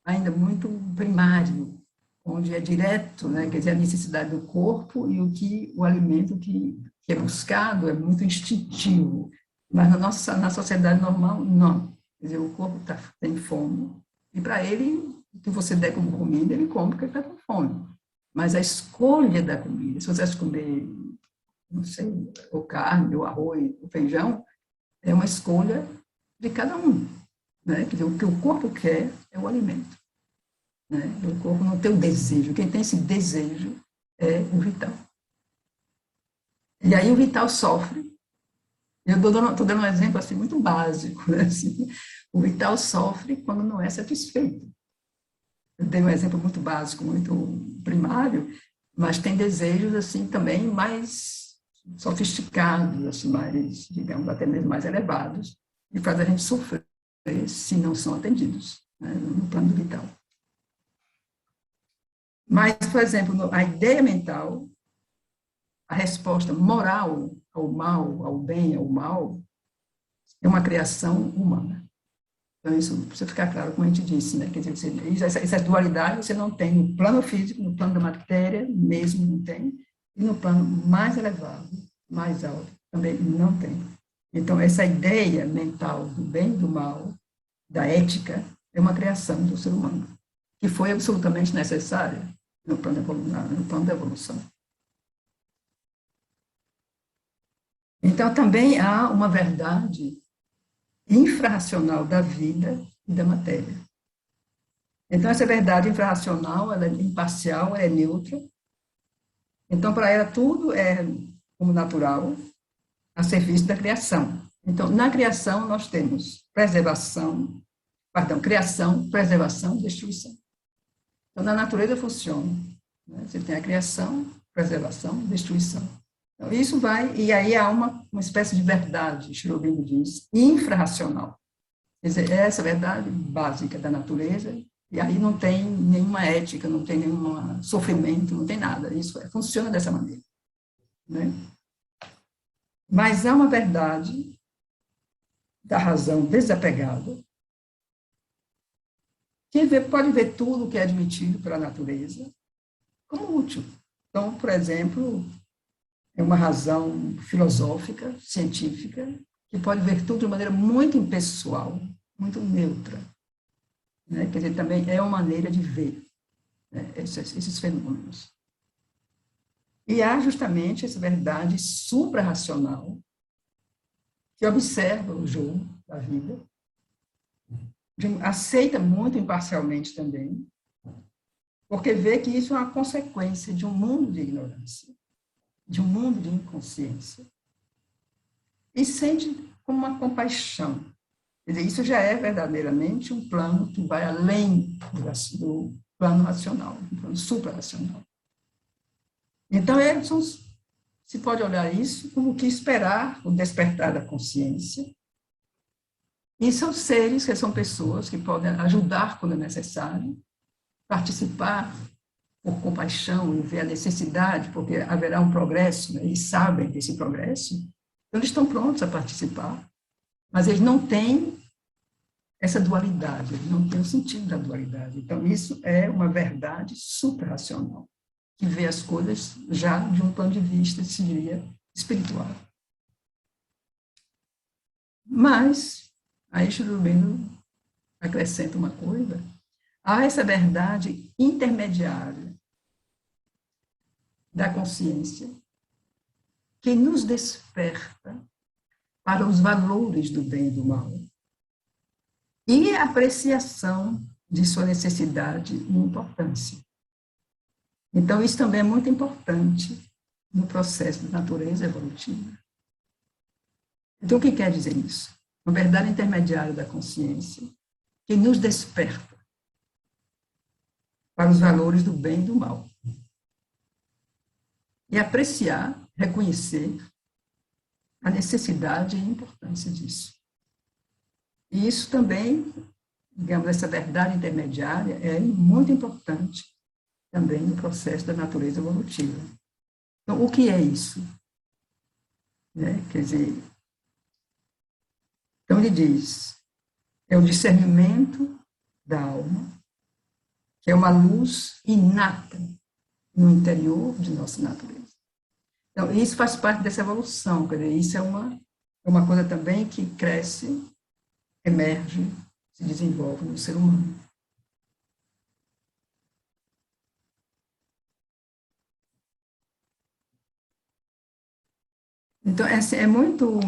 ainda muito primário, onde é direto, né? Quer dizer, a necessidade do corpo e o alimento que é buscado é muito instintivo. Mas na sociedade normal, não. Quer dizer, o corpo tem fome, e para ele, o que você der como comida, ele come porque ele está com fome. Mas a escolha da comida, se você quiser comer, não sei, ou carne, ou arroz, ou feijão, é uma escolha de cada um, né? Quer dizer, o que o corpo quer é o alimento, né? O corpo não tem o desejo, quem tem esse desejo é o vital. E aí o vital sofre. Eu estou dando um exemplo assim, muito básico, né? Assim, o vital sofre quando não é satisfeito. Eu dei um exemplo muito básico, muito primário, mas tem desejos assim também mais sofisticados, assim, mais, digamos, até mesmo mais elevados, e faz a gente sofrer se não são atendidos, né, no plano vital. Mas, por exemplo, a ideia mental, a resposta moral ao mal, ao bem, ao mal, é uma criação humana. Então, isso precisa ficar claro, como a gente disse, né? Quer dizer, essa dualidade você não tem no plano físico, no plano da matéria, mesmo não tem, e no plano mais elevado, mais alto, também não tem. Então, essa ideia mental do bem e do mal, da ética, é uma criação do ser humano, que foi absolutamente necessária no plano da evolução. Então, também há uma verdade infrarracional da vida e da matéria. Então, essa verdade infrarracional, ela é imparcial, ela é neutra. Então, para ela, tudo é como natural, a serviço da criação. Então, na criação, nós temos criação, preservação, destruição. Então, na natureza funciona, né? Você tem a criação, preservação, destruição. Então, isso vai, e aí há uma espécie de verdade, Sri Aurobindo diz, infrarracional. Quer dizer, é essa verdade básica da natureza, e aí não tem nenhuma ética, não tem nenhum sofrimento, não tem nada. Isso funciona dessa maneira, né? Mas há uma verdade da razão desapegada, que pode ver tudo que é admitido pela natureza como útil. Então, por exemplo, é uma razão filosófica, científica, que pode ver tudo de maneira muito impessoal, muito neutra, né? Quer dizer, também é uma maneira de ver, né, esses fenômenos. E há justamente essa verdade suprarracional que observa o jogo da vida, aceita muito imparcialmente também, porque vê que isso é uma consequência de um mundo de ignorância, de um mundo de inconsciência, e sente como uma compaixão. Quer dizer, isso já é verdadeiramente um plano que vai além do plano racional, um plano suprarracional. Então, se pode olhar isso como que esperar o despertar da consciência. E são seres, que são pessoas que podem ajudar quando é necessário, participar por compaixão e ver a necessidade, porque haverá um progresso, né? Eles sabem desse progresso, então eles estão prontos a participar mas eles não têm essa dualidade, eles não têm o sentido da dualidade. Então, isso é uma verdade suprarracional, que vê as coisas já de um ponto de vista, se diria, espiritual. Mas, aí Sri Aurobindo acrescenta uma coisa: há essa verdade intermediária da consciência que nos desperta para os valores do bem e do mal e a apreciação de sua necessidade e importância. Então, isso também é muito importante no processo da natureza evolutiva. Então, o que quer dizer isso? Uma verdade intermediária da consciência que nos desperta para os valores do bem e do mal. E apreciar, reconhecer a necessidade e a importância disso. E isso também, digamos, essa verdade intermediária é muito importante também no processo da natureza evolutiva. Então, o que é isso? Quer dizer, então ele diz, é o discernimento da alma, que é uma luz inata no interior de nossa natureza. Então, isso faz parte dessa evolução, quer dizer, isso é uma coisa também que cresce, emerge, se desenvolve no ser humano. Então, é muito...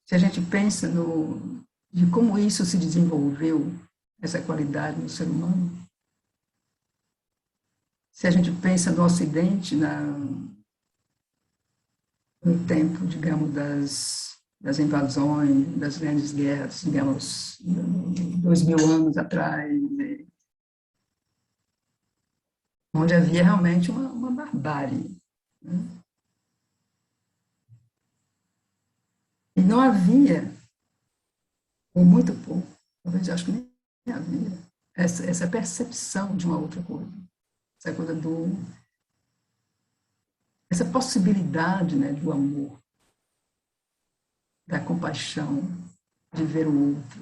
Se a gente pensa de como isso se desenvolveu, essa qualidade no ser humano, se a gente pensa no Ocidente, no tempo, digamos, das invasões, das grandes guerras, digamos, 2000 anos atrás, onde havia realmente uma barbárie. Né? E não havia, ou muito pouco, talvez eu acho que nem havia, essa percepção de uma outra coisa. Essa coisa essa possibilidade, né, do amor, da compaixão, de ver o outro.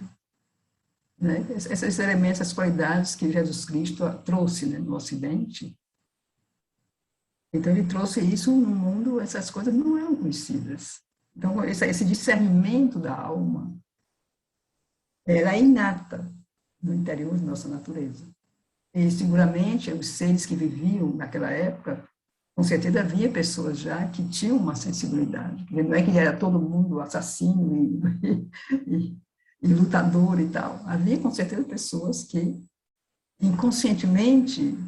Né? Esses elementos, essas qualidades que Jesus Cristo trouxe, né, no Ocidente. Então, ele trouxe isso no mundo, essas coisas não eram conhecidas. Então, esse discernimento da alma era inata no interior de nossa natureza. E, seguramente, os seres que viviam naquela época, com certeza havia pessoas já que tinham uma sensibilidade. Não é que era todo mundo assassino e lutador e tal. Havia, com certeza, pessoas que, inconscientemente,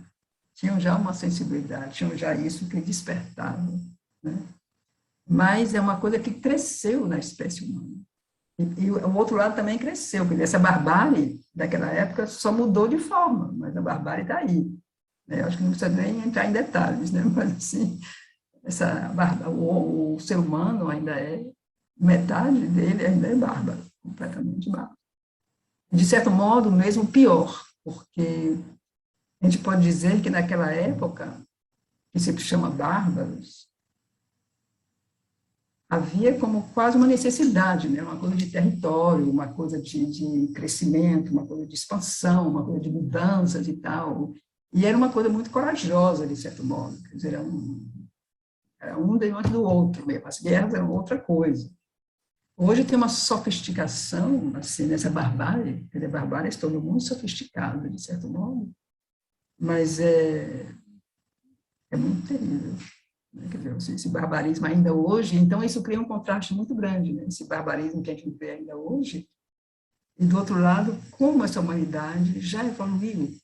tinham já uma sensibilidade, tinham já isso que despertava. Né? Mas é uma coisa que cresceu na espécie humana. E o outro lado também cresceu, porque essa barbárie daquela época só mudou de forma, mas a barbárie está aí. Né? Eu acho que não precisa nem entrar em detalhes, né? Mas assim, o ser humano ainda metade dele ainda é bárbaro, completamente bárbaro. De certo modo, mesmo pior, porque a gente pode dizer que naquela época, que se chama bárbaros, havia como quase uma necessidade, né? Uma coisa de território, uma coisa de crescimento, uma coisa de expansão, uma coisa de mudanças e tal. E era uma coisa muito corajosa, de certo modo. Quer dizer, era um diante do outro mesmo. As guerras eram outra coisa. Hoje tem uma sofisticação, assim, nessa barbárie. Quer dizer, a barbárie se tornou muito sofisticada, de certo modo. Mas é muito terrível. Quer dizer, esse barbarismo ainda hoje, então isso cria um contraste muito grande, né? Esse barbarismo que a gente vê ainda hoje, e do outro lado, como essa humanidade já evoluiu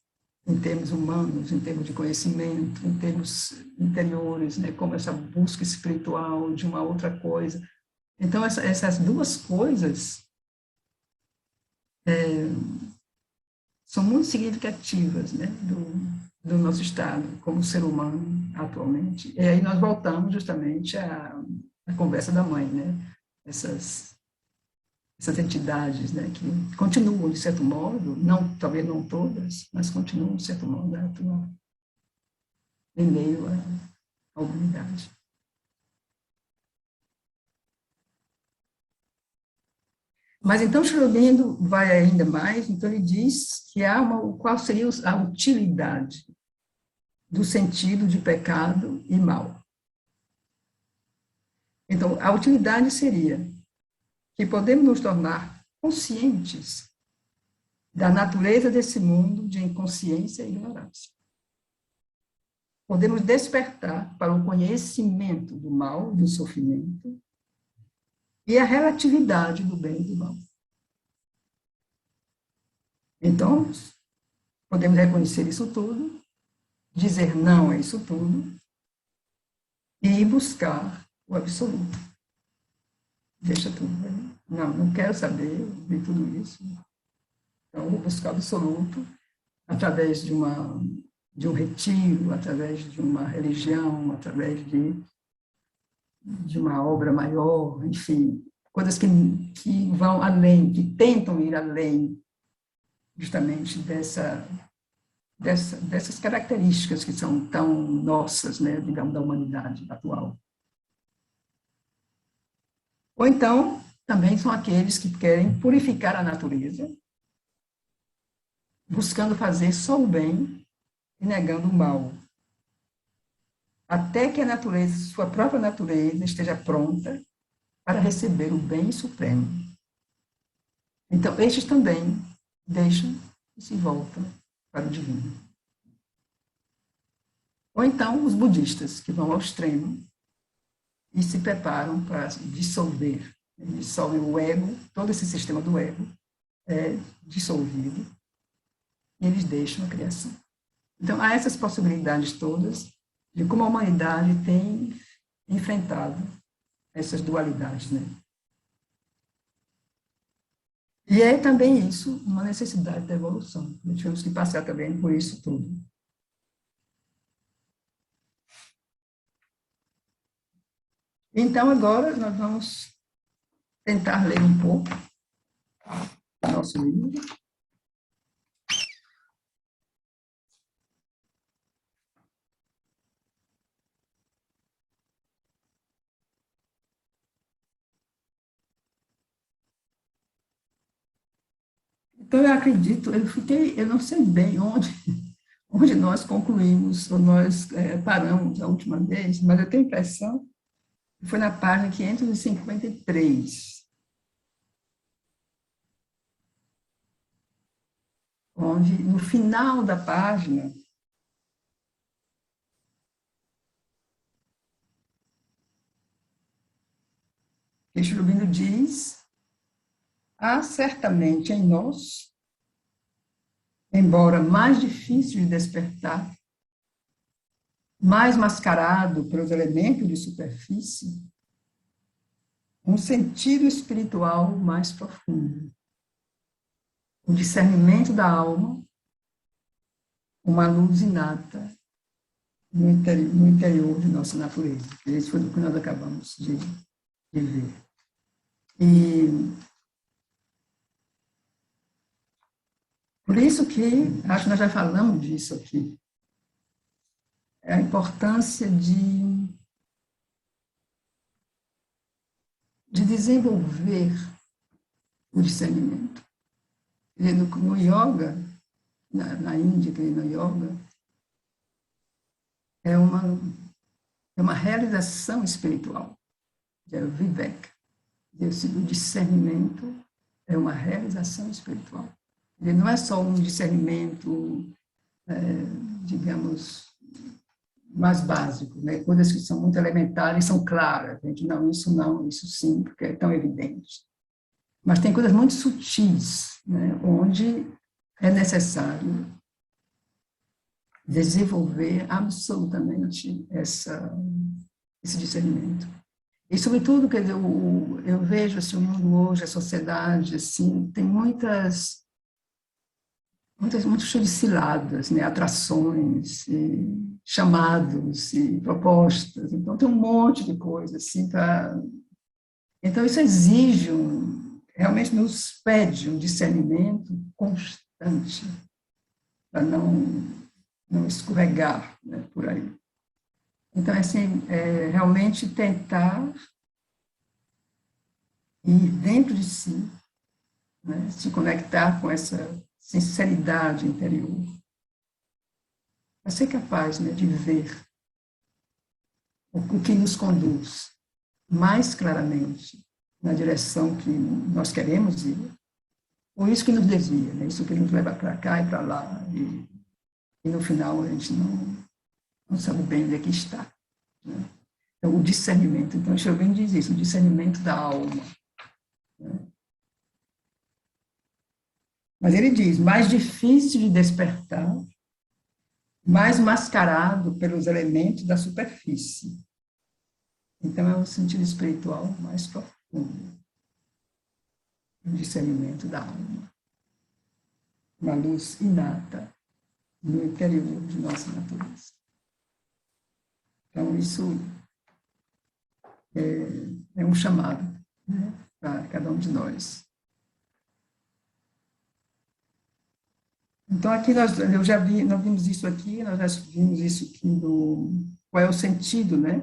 em termos humanos, em termos de conhecimento, em termos interiores, né? Como essa busca espiritual de uma outra coisa. Então, essas duas coisas são muito significativas, né? do nosso estado como ser humano atualmente. E aí nós voltamos justamente à conversa da mãe, né? Essas entidades, né, que continuam, de certo modo, talvez não todas, mas continuam, de certo modo, a atuar em meio à humanidade. Mas então Sri Aurobindo vai ainda mais, então ele diz que há qual seria a utilidade do sentido de pecado e mal. Então, a utilidade seria que podemos nos tornar conscientes da natureza desse mundo de inconsciência e ignorância. Podemos despertar para o conhecimento do mal, do sofrimento, e a relatividade do bem e do mal. Então, podemos reconhecer isso tudo, dizer não a isso tudo, e buscar o absoluto. Deixa tudo. Não quero saber de tudo isso. Então, vou buscar o absoluto através de um retiro, através de uma religião, através de uma obra maior, enfim, coisas que vão além, que tentam ir além justamente dessas características que são tão nossas, né, digamos, da humanidade atual. Ou então, também são aqueles que querem purificar a natureza, buscando fazer só o bem e negando o mal, até que a natureza, sua própria natureza, esteja pronta para receber o bem supremo. Então, estes também deixam e se voltam para o divino. Ou então, os budistas, que vão ao extremo e se preparam para dissolver. Dissolvem o ego, todo esse sistema do ego é dissolvido e eles deixam a criação. Então, há essas possibilidades todas de como a humanidade tem enfrentado essas dualidades, né? E é também isso uma necessidade da evolução. Nós temos que passar também por isso tudo. Então, agora, nós vamos tentar ler um pouco o nosso livro. Então, eu acredito, eu não sei bem onde nós concluímos, ou nós paramos a última vez, mas eu tenho a impressão que foi na página 553, onde, no final da página, Sri Aurobindo diz: há certamente em nós, embora mais difícil de despertar, mais mascarado pelos elementos de superfície, um sentido espiritual mais profundo, o discernimento da alma, uma luz inata no interior de nossa natureza. Isso foi o que nós acabamos de ver. E por isso que, acho que nós já falamos disso aqui, a importância de desenvolver o discernimento. No yoga, na Índia, no yoga, é uma realização espiritual, é o vivek. O discernimento é uma realização espiritual. Ele não é só um discernimento, digamos, mais básico, né? Coisas que são muito elementares, são claras. A gente, não, isso sim, porque é tão evidente. Mas tem coisas muito sutis, né? Onde é necessário desenvolver absolutamente esse discernimento. E, sobretudo, quer dizer, eu vejo assim, o mundo hoje, a sociedade, assim, tem muitos cheios de ciladas, né? Atrações, e chamados e propostas. Então, tem um monte de coisa assim para... Então, isso exige realmente nos pede um discernimento constante para não escorregar, né, por aí. Então, assim, realmente tentar ir dentro de si né? Se conectar com essa sinceridade interior, para ser capaz, né, de ver o que nos conduz mais claramente na direção que nós queremos ir, ou isso que nos desvia, né? Isso que nos leva para cá e para lá, e no final a gente não sabe bem onde é que está, né? Então, o discernimento, então Chopin diz isso, o discernimento da alma, né? Mas ele diz, mais difícil de despertar, mais mascarado pelos elementos da superfície. Então, é um sentido espiritual mais profundo, o discernimento da alma, uma luz inata no interior de nossa natureza. Então, isso é um chamado, né, para cada um de nós. Então, aqui nós vimos isso aqui, nós já vimos isso aqui qual é o sentido, né,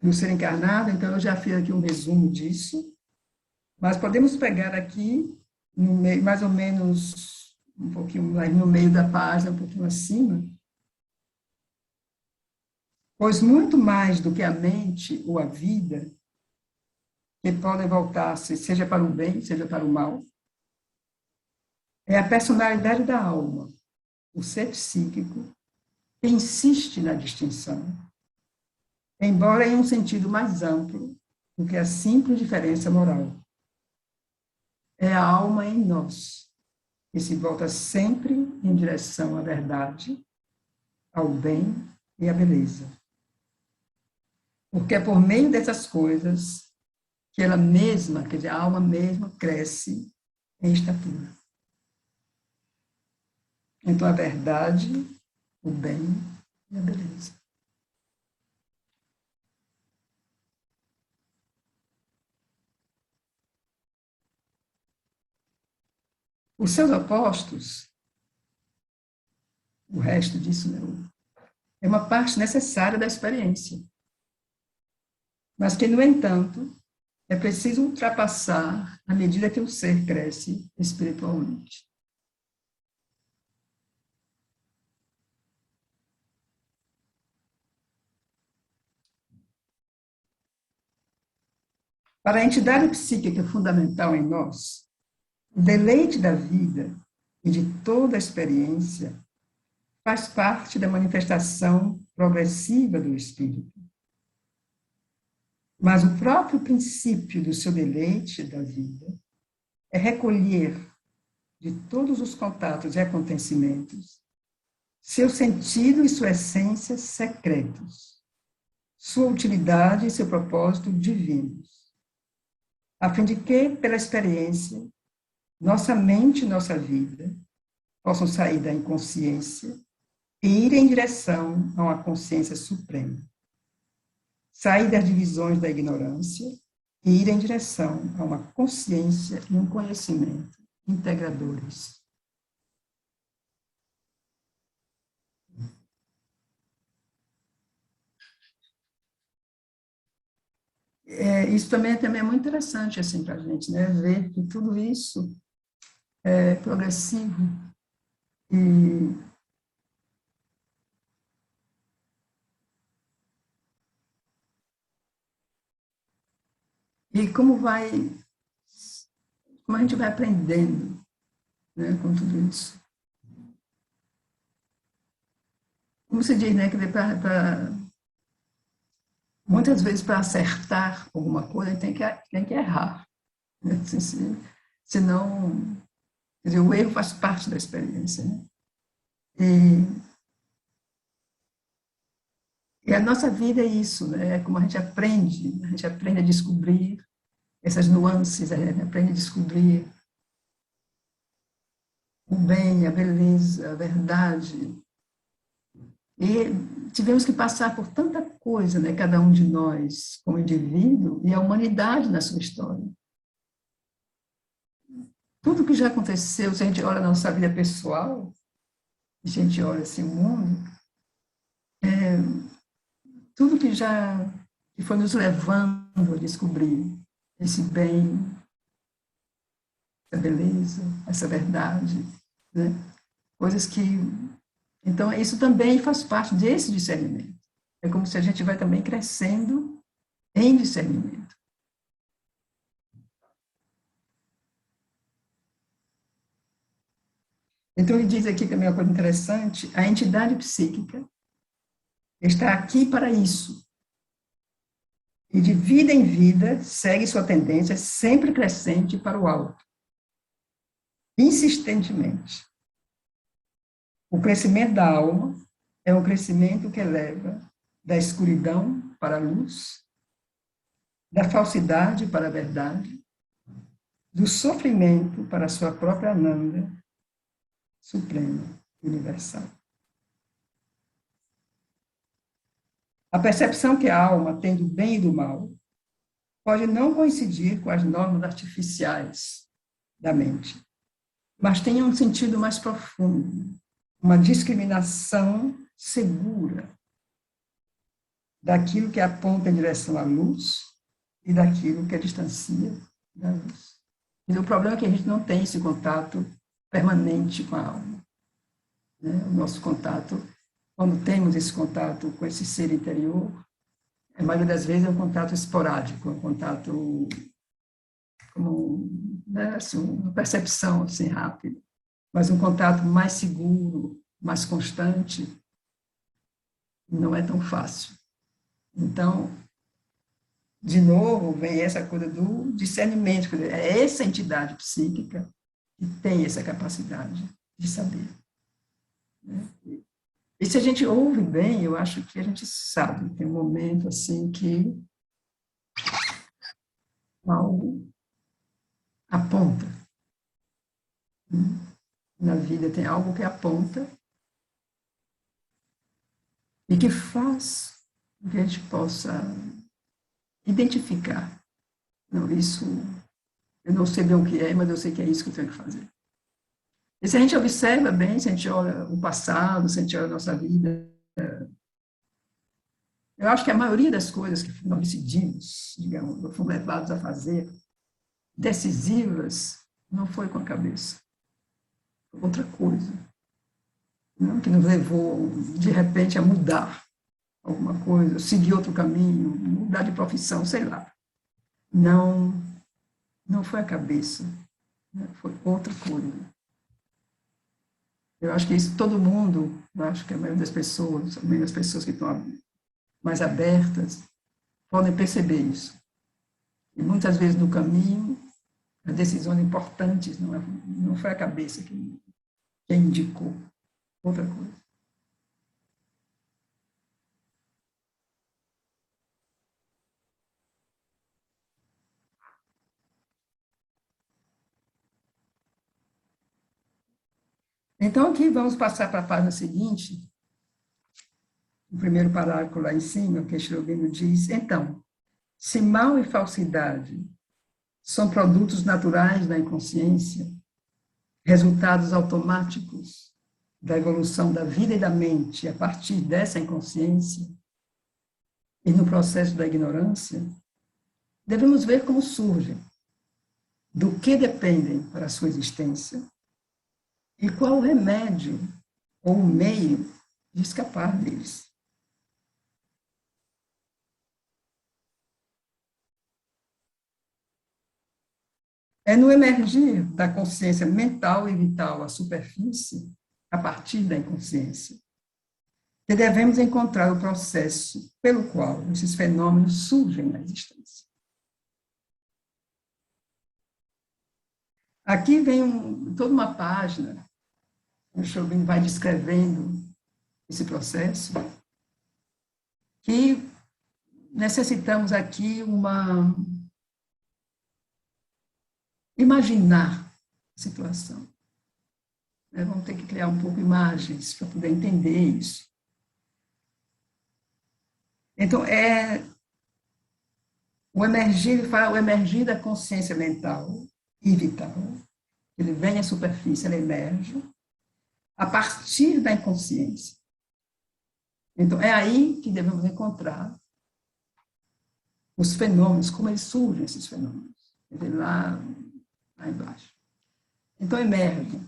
do ser encarnado. Então, eu já fiz aqui um resumo disso, mas podemos pegar aqui, mais ou menos, um pouquinho mais no meio da página, um pouquinho acima, pois muito mais do que a mente ou a vida, que podem voltar-se, seja para o bem, seja para o mal, é a personalidade da alma, o ser psíquico, que insiste na distinção, embora em um sentido mais amplo do que a simples diferença moral. É a alma em nós, que se volta sempre em direção à verdade, ao bem e à beleza. Porque é por meio dessas coisas que ela mesma, quer dizer, a alma mesma, cresce em estatura. Então, a verdade, o bem e a beleza. Os seus opostos, o resto disso, né, é uma parte necessária da experiência, mas que, no entanto, é preciso ultrapassar à medida que o ser cresce espiritualmente. Para a entidade psíquica fundamental em nós, o deleite da vida e de toda a experiência faz parte da manifestação progressiva do espírito. Mas o próprio princípio do seu deleite da vida é recolher de todos os contatos e acontecimentos seu sentido e sua essência secretos, sua utilidade e seu propósito divinos, a fim de que, pela experiência, nossa mente e nossa vida possam sair da inconsciência e ir em direção a uma consciência suprema. Sair das divisões da ignorância e ir em direção a uma consciência e um conhecimento integradores. Isso também é muito interessante assim, para a gente, né? Ver que tudo isso é progressivo e como a gente vai aprendendo, né, com tudo isso. Como se diz, né, que muitas vezes para acertar alguma coisa tem que errar, né? Senão, quer dizer, o erro faz parte da experiência, né? E a nossa vida é isso, né? É como a gente aprende a descobrir essas nuances, a gente aprende a descobrir o bem, a beleza, a verdade. E tivemos que passar por tanta coisa, né, cada um de nós, como indivíduo, e a humanidade na sua história. Tudo que já aconteceu, se a gente olha na nossa vida pessoal, a gente olha assim o mundo, tudo que foi nos levando a descobrir esse bem, essa beleza, essa verdade, né? Coisas que... Então, isso também faz parte desse discernimento. É como se a gente vai também crescendo em discernimento. Então, ele diz aqui também uma coisa interessante: a entidade psíquica está aqui para isso. E de vida em vida segue sua tendência sempre crescente para o alto, insistentemente. O crescimento da alma é um crescimento que leva da escuridão para a luz, da falsidade para a verdade, do sofrimento para a sua própria Ananda suprema, universal. A percepção que a alma tem do bem e do mal pode não coincidir com as normas artificiais da mente, mas tem um sentido mais profundo, uma discriminação segura daquilo que aponta em direção à luz e daquilo que a distancia da luz. E o problema é que a gente não tem esse contato permanente com a alma, né? O nosso contato, quando temos esse contato com esse ser interior, a maioria das vezes é um contato esporádico, um contato como, né, assim, uma percepção assim, rápida, mas um contato mais seguro, mais constante, não é tão fácil. Então, de novo, vem essa coisa do discernimento, quer dizer, é essa entidade psíquica que tem essa capacidade de saber. Né? E se a gente ouve bem, eu acho que a gente sabe, tem um momento assim que algo aponta. Na vida tem algo que aponta e que faz com que a gente possa identificar. Não, isso, eu não sei bem o que é, mas eu sei que é isso que eu tenho que fazer. E se a gente observa bem, se a gente olha o passado, se a gente olha a nossa vida, eu acho que a maioria das coisas que nós decidimos, digamos, ou fomos levados a fazer, decisivas, não foi com a cabeça. Foi outra coisa. Não? Que nos levou, de repente, a mudar alguma coisa, seguir outro caminho, mudar de profissão, sei lá. Não, não foi a cabeça, né? Foi outra coisa. Eu acho que isso todo mundo, eu acho que a maioria das pessoas, a maioria das pessoas que estão mais abertas, podem perceber isso. E muitas vezes no caminho, as decisões importantes, não foi a cabeça que indicou, outra coisa. Então, aqui vamos passar para a página seguinte, o primeiro parágrafo lá em cima, que Shirobino diz: então, se mal e falsidade são produtos naturais da inconsciência, resultados automáticos da evolução da vida e da mente a partir dessa inconsciência, e no processo da ignorância, devemos ver como surgem, do que dependem para a sua existência, e qual o remédio ou o meio de escapar deles. É no emergir da consciência mental e vital à superfície, a partir da inconsciência, que devemos encontrar o processo pelo qual esses fenômenos surgem na existência. Aqui vem toda uma página, o Shirobino vai descrevendo esse processo, que necessitamos aqui imaginar a situação. Vamos ter que criar um pouco imagens para poder entender isso. Então, o emergir, ele fala o emergir da consciência mental e vital. Ele vem à superfície, ele emerge a partir da inconsciência. Então, é aí que devemos encontrar os fenômenos, como eles surgem, esses fenômenos, lá embaixo. Então, emergem.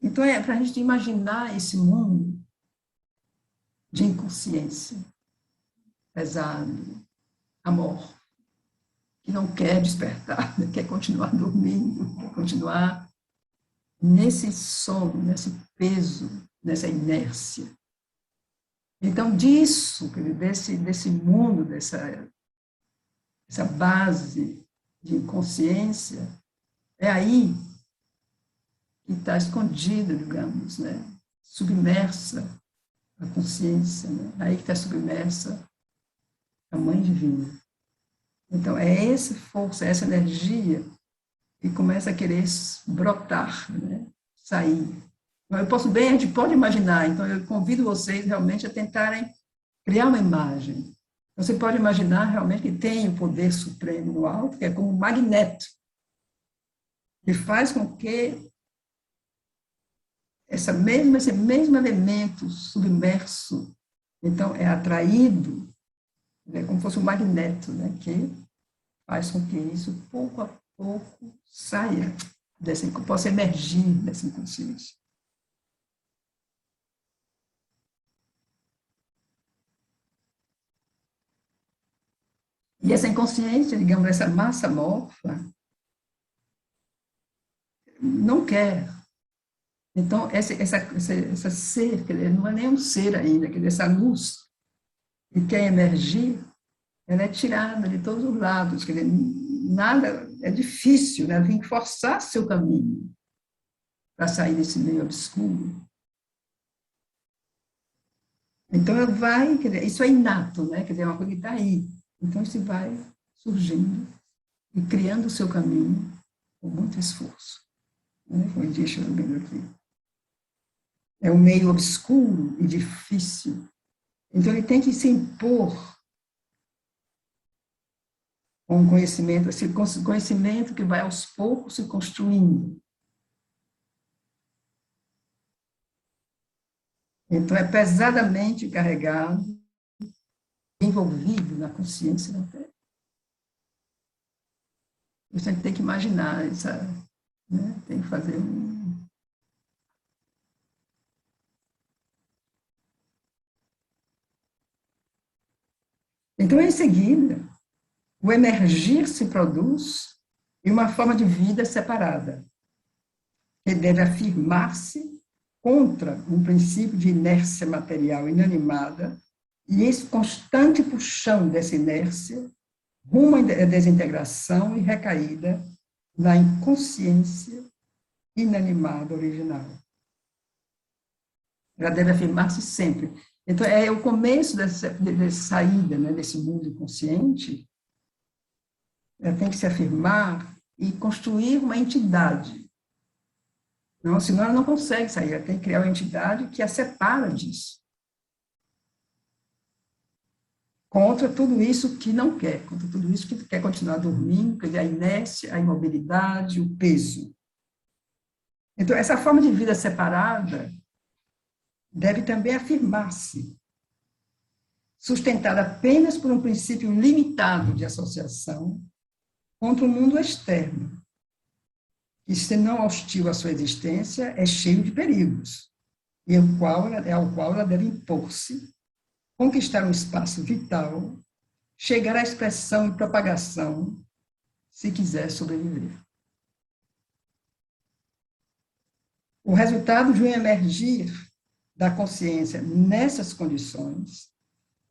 Então, é para a gente imaginar esse mundo de inconsciência, pesado, amor, que não quer despertar, quer continuar dormindo, quer continuar nesse sono, nesse peso, nessa inércia. Então, disso, desse mundo, dessa base de inconsciência, é aí que está escondida, digamos, né? Submersa a consciência, né? Aí que está submersa a Mãe Divina. Então, é essa força, essa energia que começa a querer brotar, né? Sair. A gente pode imaginar, então eu convido vocês realmente a tentarem criar uma imagem. Você pode imaginar realmente que tem o poder supremo no alto, que é como um magneto, que faz com que esse mesmo elemento submerso, então, é atraído, né, como se fosse um magneto, né, que faz com que isso, pouco a pouco, saia, possa emergir dessa inconsciência. E essa inconsciência, digamos, essa massa amorfa, não quer. Então, essa ser, não é nem um ser ainda, essa luz que quer emergir, ela é tirada de todos os lados, nada, é difícil, né? Ela tem que forçar seu caminho para sair desse meio obscuro. Então, ela vai, isso é inato, né? É uma coisa que está aí. Então, isso vai surgindo e criando o seu caminho com muito esforço. Né? Como disse também aqui. É um meio obscuro e difícil. Então, ele tem que se impor com um conhecimento, esse conhecimento que vai aos poucos se construindo. Então, é pesadamente carregado, envolvido na consciência da Terra. Você tem que imaginar, né? Tem que fazer Então, em seguida, o emergir se produz em uma forma de vida separada, que deve afirmar-se contra um princípio de inércia material inanimada e esse constante puxão dessa inércia rumo à desintegração e recaída na inconsciência inanimada original. Ela deve afirmar-se sempre. Então, é o começo dessa saída, né, desse mundo inconsciente. Ela tem que se afirmar e construir uma entidade. Não, senão ela não consegue sair, ela tem que criar uma entidade que a separa disso. Contra tudo isso que não quer, contra tudo isso que quer continuar dormindo, quer dizer, a inércia, a imobilidade, o peso. Então, essa forma de vida separada deve também afirmar-se, sustentada apenas por um princípio limitado de associação contra o mundo externo, que, se não hostil à sua existência, é cheio de perigos, e ao qual ela deve impor-se, conquistar um espaço vital, chegar à expressão e propagação, se quiser sobreviver. O resultado de um emergir da consciência nessas condições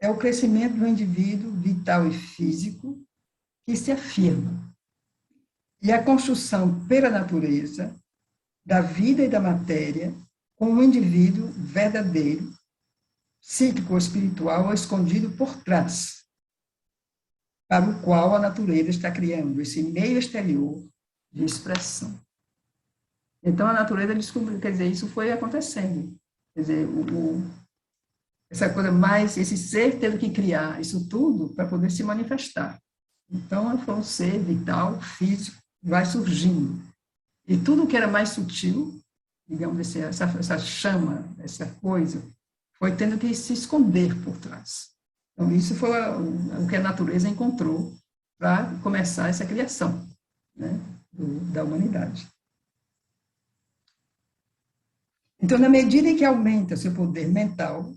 é o crescimento do indivíduo vital e físico que se afirma, e a construção pela natureza da vida e da matéria como um indivíduo verdadeiro, psíquico ou espiritual, ou escondido por trás, para o qual a natureza está criando esse meio exterior de expressão. Então, a natureza descobriu, quer dizer, isso foi acontecendo. Quer dizer, essa coisa mais, esse ser teve que criar isso tudo para poder se manifestar. Então, foi um ser vital, físico, vai surgindo. E tudo que era mais sutil, digamos, essa chama, essa coisa, foi tendo que se esconder por trás. Então, isso foi o que a natureza encontrou para começar essa criação, né, da humanidade. Então, na medida em que aumenta seu poder mental,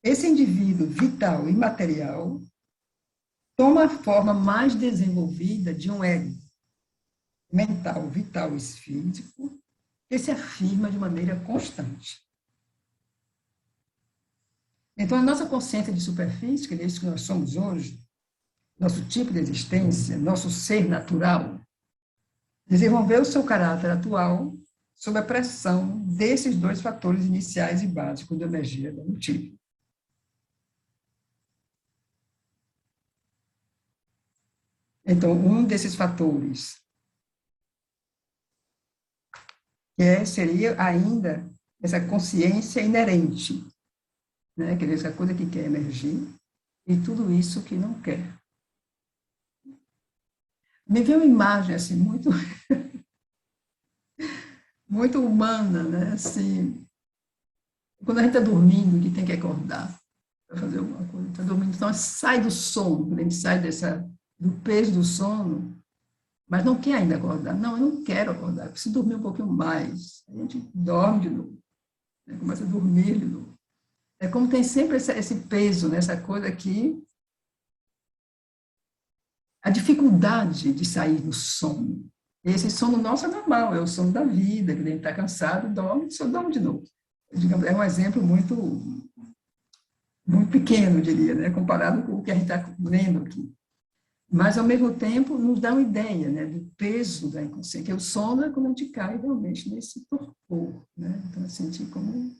esse indivíduo vital e material toma a forma mais desenvolvida de um ego mental, vital e físico, que se afirma de maneira constante. Então, a nossa consciência de superfície, que é isso que nós somos hoje, nosso tipo de existência, nosso ser natural, desenvolveu seu caráter atual sob a pressão desses dois fatores iniciais e básicos da energia evolutiva. Então, um desses fatores seria ainda essa consciência inerente, né? Quer dizer, essa coisa que quer emergir e tudo isso que não quer. Me veio uma imagem assim muito muito humana, né? Assim, quando a gente está dormindo, que tem que acordar para fazer alguma coisa, está dormindo, então sai do sono, quando a gente sai do peso do sono, mas não quer ainda acordar. Não, eu não quero acordar, eu preciso dormir um pouquinho mais. A gente dorme de novo, né? Começa a dormir de novo. É como tem sempre esse peso, né? Essa coisa aqui, a dificuldade de sair do sono. Esse sono nosso é normal, é o sono da vida, que a gente está cansado, dorme, só dorme de novo. É um exemplo muito pequeno, eu diria, né? Comparado com o que a gente está vendo aqui. Mas, ao mesmo tempo, nos dá uma ideia, né, do peso da inconsciência, que o sono é quando a gente cai realmente nesse torpor, né? Então, a sentir como,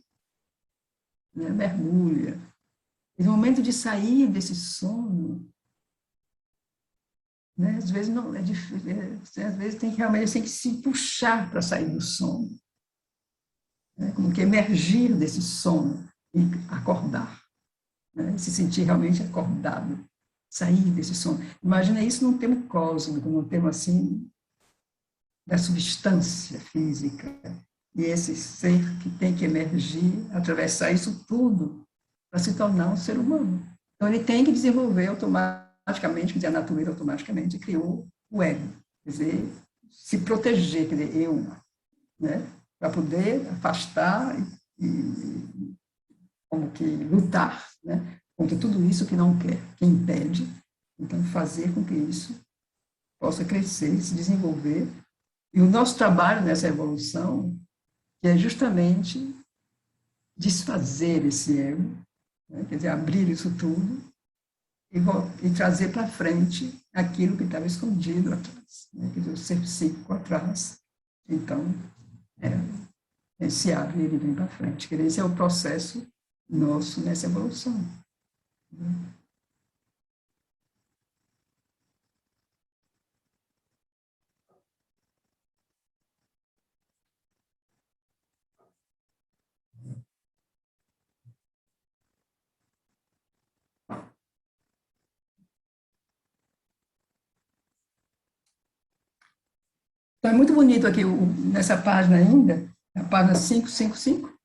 né, mergulha. E no momento de sair desse sono, né, às vezes não é difícil, às vezes tem que realmente tem que se puxar para sair do sono, né? Como que emergir desse sono e acordar, né? Se sentir realmente acordado, sair desse sono. Imagina isso num termo cósmico, num termo assim da substância física, e esse ser que tem que emergir, atravessar isso tudo para se tornar um ser humano. Então ele tem que desenvolver automaticamente, quer dizer, a natureza automaticamente criou o ego, quer dizer, se proteger, quer dizer, eu, né, para poder afastar e como que lutar, né, contra tudo isso que não quer, que impede. Então, fazer com que isso possa crescer, se desenvolver. E o nosso trabalho nessa evolução é justamente desfazer esse ego, né, quer dizer, abrir isso tudo e trazer para frente aquilo que estava escondido atrás, né, quer dizer, o ser psíquico atrás. Então, se abre e ele vem para frente. Quer dizer, esse é o processo nosso nessa evolução. Então, é muito bonito aqui, nessa página ainda, a página 555,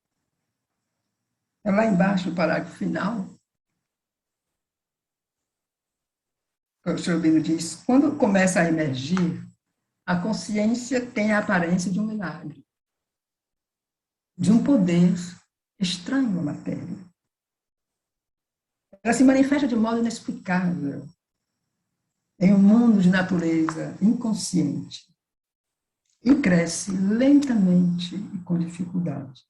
é lá embaixo, no parágrafo final, o Sr. Bino diz, quando começa a emergir, a consciência tem a aparência de um milagre, de um poder estranho à matéria. Ela se manifesta de modo inexplicável em um mundo de natureza inconsciente e cresce lentamente e com dificuldade.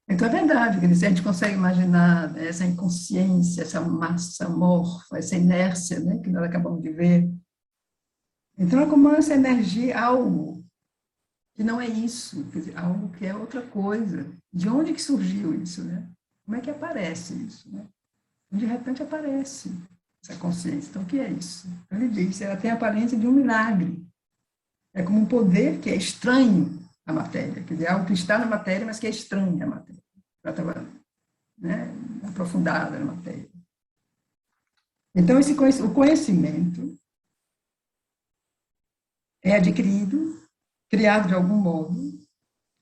Então, é verdade, quer dizer, a gente consegue imaginar essa inconsciência, essa massa amorfa, essa inércia, né, que nós acabamos de ver. Então, ela começa a emergir algo que não é isso, quer dizer, algo que é outra coisa. De onde que surgiu isso, né? Como é que aparece isso, né? De repente aparece essa consciência. Então, o que é isso? Então, ele diz, ela tem a aparência de um milagre. É como um poder que é estranho à matéria, quer dizer, algo que está na matéria, mas que é estranho à matéria. Ela estava, né, aprofundada na matéria. Então, o conhecimento é adquirido, criado de algum modo,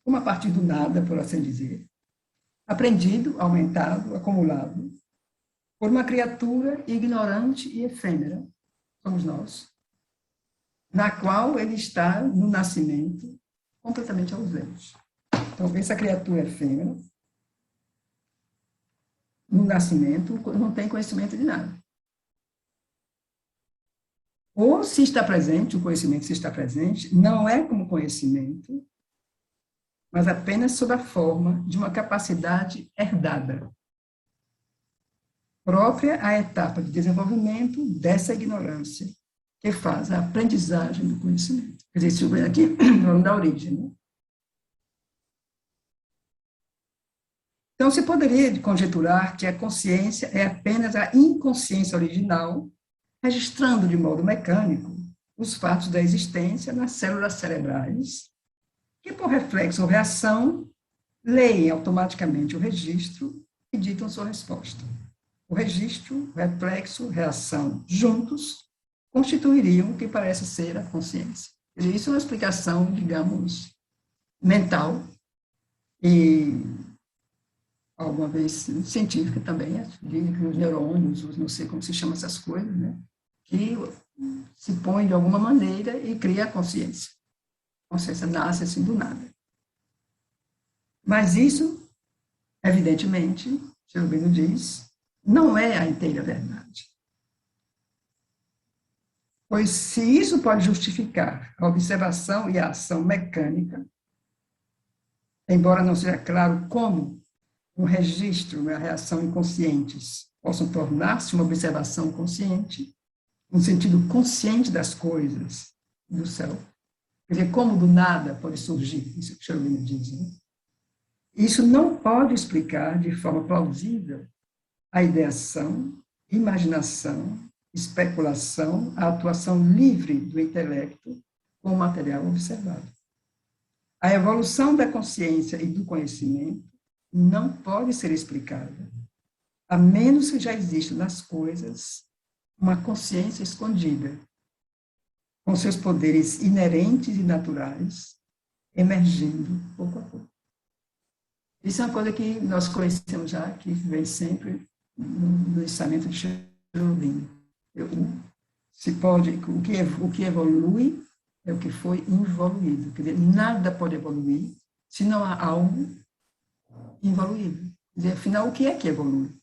como a partir do nada, por assim dizer, aprendido, aumentado, acumulado, por uma criatura ignorante e efêmera, somos nós, na qual ele está, no nascimento, completamente ausente. Então, essa criatura efêmera, no nascimento, não tem conhecimento de nada. Ou, se está presente, o conhecimento, se está presente, não é como conhecimento, mas apenas sob a forma de uma capacidade herdada, própria à etapa de desenvolvimento dessa ignorância, que faz a aprendizagem do conhecimento. Quer dizer, isso vem aqui, vamos da origem, né? Então, se poderia conjecturar que a consciência é apenas a inconsciência original, registrando de modo mecânico os fatos da existência nas células cerebrais, que, por reflexo ou reação, leem automaticamente o registro e ditam sua resposta. O registro, reflexo, reação, juntos, constituiriam o que parece ser a consciência. Isso é uma explicação, digamos, mental e, alguma vez, científica também, de os neurônios, não sei como se chama essas coisas, né? Que se põe de alguma maneira e cria a consciência. A consciência nasce assim do nada. Mas isso, evidentemente, Cherubino diz, não é a inteira verdade. Pois se isso pode justificar a observação e a ação mecânica, embora não seja claro como um registro e a reação inconscientes possam tornar-se uma observação consciente, no sentido consciente das coisas do céu. Quer dizer, como do nada pode surgir, isso que Cherubino diz, né? Isso não pode explicar de forma plausível a ideação, imaginação, especulação, a atuação livre do intelecto com o material observado. A evolução da consciência e do conhecimento não pode ser explicada, a menos que já exista nas coisas uma consciência escondida, com seus poderes inerentes e naturais, emergindo pouco a pouco. Isso é uma coisa que nós conhecemos já, que vem sempre no ensinamento de Cherubino. Se pode, o que evolui é o que foi involuído. Quer dizer, nada pode evoluir se não há algo involuído. Quer dizer, afinal, o que é que evolui?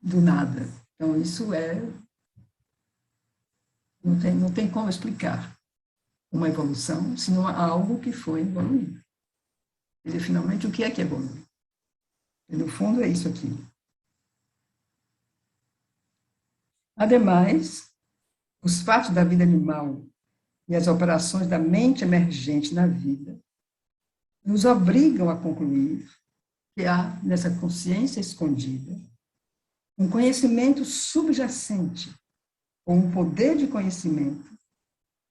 Do nada. Então, isso não tem como explicar uma evolução se não há algo que foi evoluído. Quer dizer, finalmente, o que é que evolui? E, no fundo, é isso aqui. Ademais, os fatos da vida animal e as operações da mente emergente na vida nos obrigam a concluir que há, nessa consciência escondida, um conhecimento subjacente, ou um poder de conhecimento,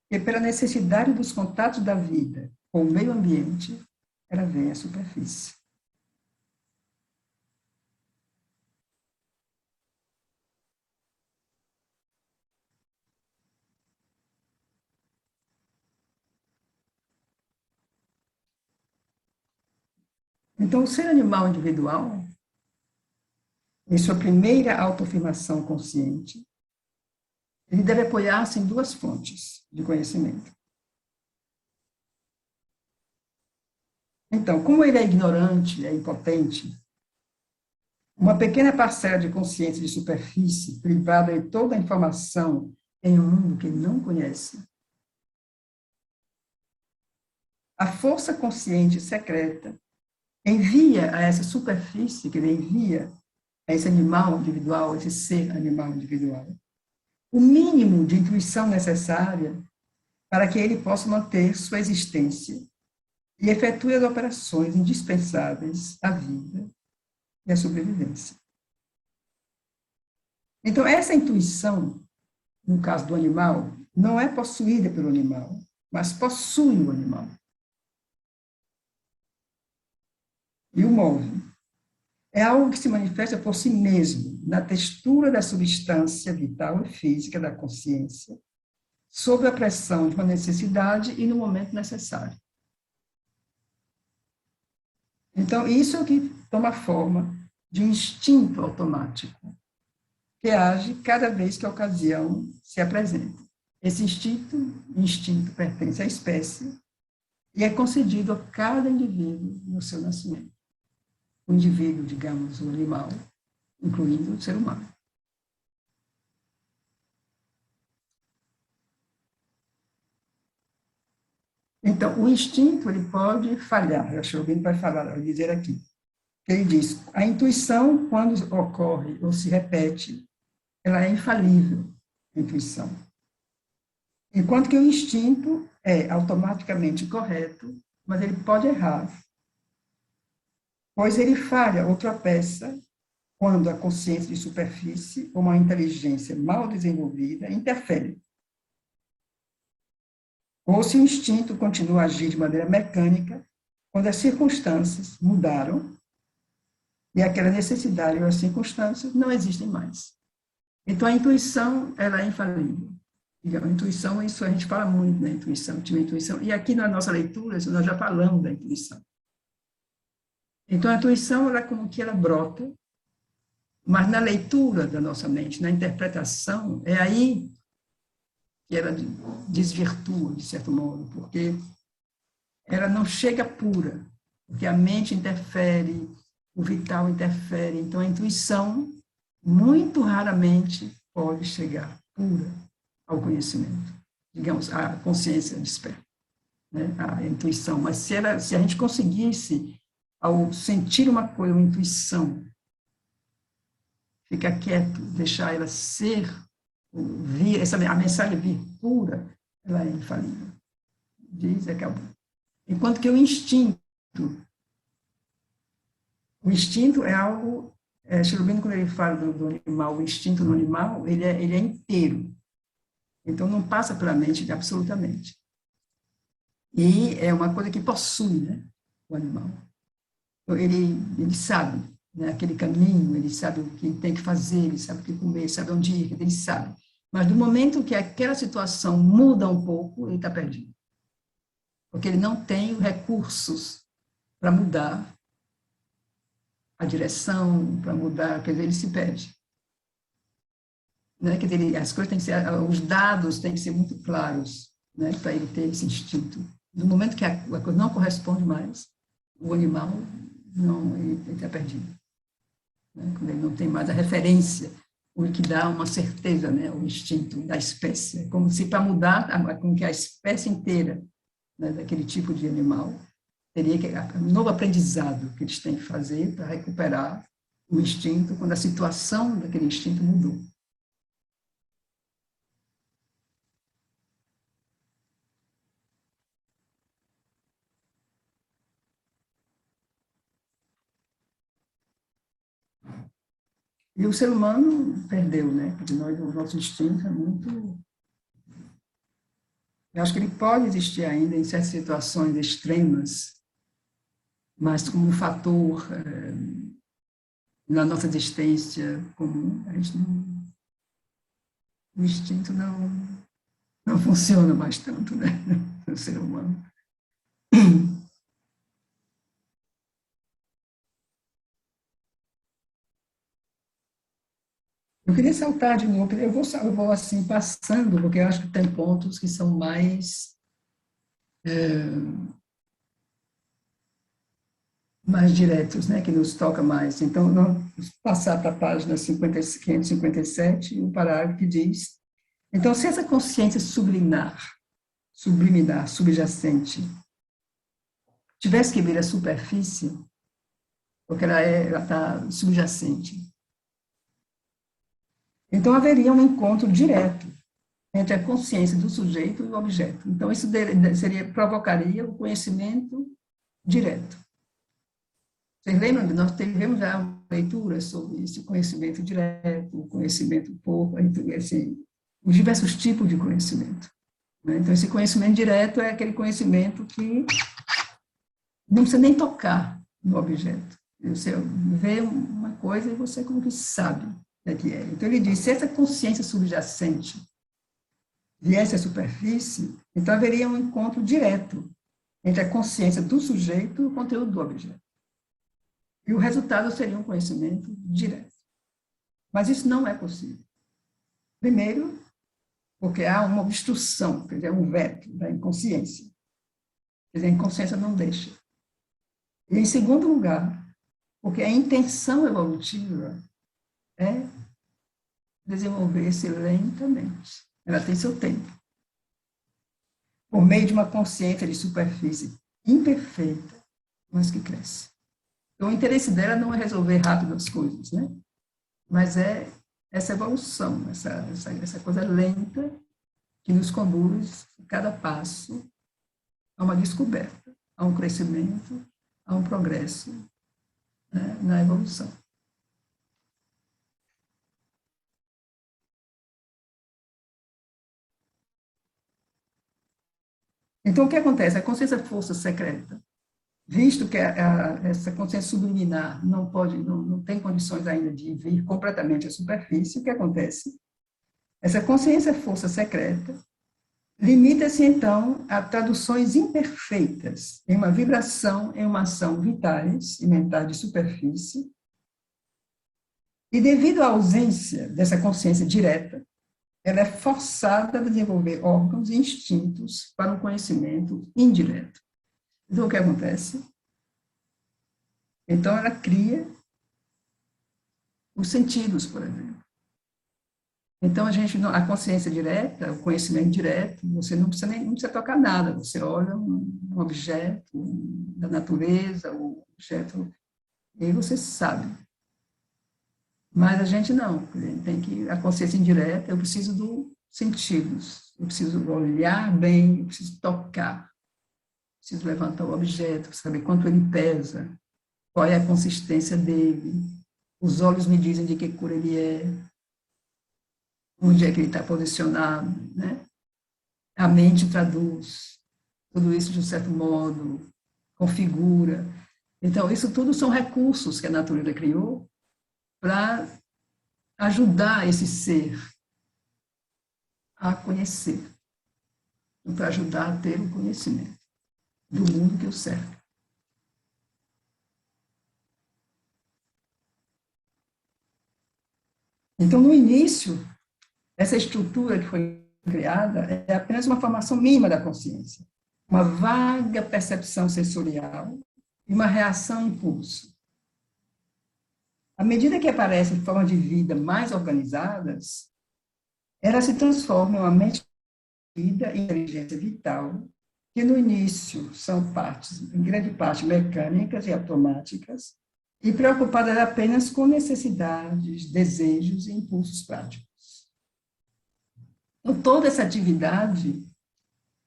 que, pela necessidade dos contatos da vida com o meio ambiente, ela vem à superfície. Então, o ser animal individual, em sua primeira autoafirmação consciente, ele deve apoiar-se em duas fontes de conhecimento. Então, como ele é ignorante, é impotente, uma pequena parcela de consciência de superfície, privada de toda a informação em um mundo que ele não conhece, a força consciente secreta envia a essa superfície, que ele envia a esse animal individual, esse ser animal individual, o mínimo de intuição necessária para que ele possa manter sua existência e efetue as operações indispensáveis à vida e à sobrevivência. Então, essa intuição, no caso do animal, não é possuída pelo animal, mas possui o animal. E o move. É algo que se manifesta por si mesmo, na textura da substância vital e física da consciência, sob a pressão de uma necessidade e no momento necessário. Então, isso é o que toma forma de um instinto automático, que age cada vez que a ocasião se apresenta. Esse instinto pertence à espécie e é concedido a cada indivíduo no seu nascimento. O indivíduo, digamos, o animal, incluindo o ser humano. Então, o instinto ele pode falhar. Eu acho que alguém vai falar, vai dizer aqui. Ele diz, a intuição, quando ocorre ou se repete, ela é infalível, a intuição. Enquanto que o instinto é automaticamente correto, mas ele pode errar, pois ele falha ou tropeça quando a consciência de superfície ou uma inteligência mal desenvolvida interfere. Ou se o instinto continua a agir de maneira mecânica quando as circunstâncias mudaram e aquela necessidade ou as circunstâncias não existem mais. Então, a intuição, ela é infalível. A intuição, isso a gente fala muito, né? Intuição. E aqui na nossa leitura, nós já falamos da intuição. Então, a intuição, ela como que ela brota, mas na leitura da nossa mente, na interpretação, é aí que ela desvirtua, de certo modo, porque ela não chega pura, porque a mente interfere, o vital interfere. Então, a intuição, muito raramente, pode chegar pura ao conhecimento. Digamos, a consciência desperta, né? A intuição. Mas se a gente conseguisse, ao sentir uma coisa, uma intuição, ficar quieto, deixar ela ser, a mensagem vir pura, ela é infalível. Diz e acabou. Enquanto que o instinto é algo, Cherubino, quando ele fala do animal, o instinto no animal, ele é inteiro. Então, não passa pela mente absolutamente. E é uma coisa que possui, né, o animal. Ele sabe, né, aquele caminho, ele sabe o que tem que fazer, ele sabe o que comer, ele sabe onde ir, ele sabe. Mas do momento que aquela situação muda um pouco, ele está perdido. Porque ele não tem recursos para mudar a direção, para mudar, quer dizer, ele se perde. Né? Quer dizer, as coisas têm que ser, os dados têm que ser muito claros, né, para ele ter esse instinto. No momento que a coisa não corresponde mais, o animal ele está perdido. Né? Quando ele não tem mais a referência, o que dá uma certeza, né, o instinto da espécie. É como se para mudar, com que a espécie inteira, né, daquele tipo de animal, teria que um novo aprendizado que eles têm que fazer para recuperar o instinto quando a situação daquele instinto mudou. E o ser humano perdeu, né? Porque o nosso instinto é muito... Eu acho que ele pode existir ainda em certas situações extremas, mas como um fator na nossa existência comum, a gente o instinto não funciona mais tanto, né? No ser humano. Eu queria saltar de novo, eu vou assim passando, porque eu acho que tem pontos que são mais diretos, né, que nos toca mais. Então, vamos passar para a página 557, um parágrafo que diz: então, se essa consciência subliminar, subjacente, tivesse que vir à superfície, porque ela está subjacente, então haveria um encontro direto entre a consciência do sujeito e o objeto. Então, isso provocaria o conhecimento direto. Vocês lembram? Nós tivemos já uma leitura sobre esse conhecimento direto, o conhecimento pouco, assim, os diversos tipos de conhecimento. Né? Então, esse conhecimento direto é aquele conhecimento que não precisa nem tocar no objeto. Você vê uma coisa e você como que sabe o que é. Então, ele diz, se essa consciência subjacente viesse à superfície, então haveria um encontro direto entre a consciência do sujeito e o conteúdo do objeto. E o resultado seria um conhecimento direto. Mas isso não é possível. Primeiro, porque há uma obstrução, quer dizer, um veto da inconsciência. Quer dizer, a inconsciência não deixa. E, em segundo lugar, porque a intenção evolutiva é desenvolver-se lentamente. Ela tem seu tempo. Por meio de uma consciência de superfície imperfeita, mas que cresce. Então, o interesse dela não é resolver rápido as coisas, né? Mas é essa evolução, essa coisa lenta que nos conduz, a cada passo, a uma descoberta, a um crescimento, a um progresso, né, na evolução. Então, o que acontece? A consciência é força secreta, visto que essa consciência subliminar não tem condições ainda de vir completamente à superfície, o que acontece? Essa consciência força secreta limita-se, então, a traduções imperfeitas em uma vibração, em uma ação vitais e mentais de superfície, e devido à ausência dessa consciência direta, ela é forçada a desenvolver órgãos e instintos para um conhecimento indireto. Então, o que acontece? Então, ela cria os sentidos, por exemplo. Então, a consciência direta, o conhecimento direto, você não precisa tocar nada, você olha um objeto da natureza, o objeto, e aí você sabe. Mas a gente não, a consciência indireta, eu preciso dos sentidos, eu preciso olhar bem, eu preciso tocar, preciso levantar o objeto, saber quanto ele pesa, qual é a consistência dele, os olhos me dizem de que cor ele é, onde é que ele está posicionado, né? A mente traduz tudo isso de um certo modo, configura. Então, isso tudo são recursos que a natureza criou para ajudar esse ser a conhecer, para ajudar a ter o conhecimento do mundo que o cerca. Então, no início, essa estrutura que foi criada é apenas uma formação mínima da consciência, uma vaga percepção sensorial e uma reação impulso. À medida que aparecem formas de vida mais organizadas, ela se transforma em uma mente vida e inteligência vital, que no início são partes, em grande parte, mecânicas e automáticas, e preocupadas apenas com necessidades, desejos e impulsos práticos. Então, toda essa atividade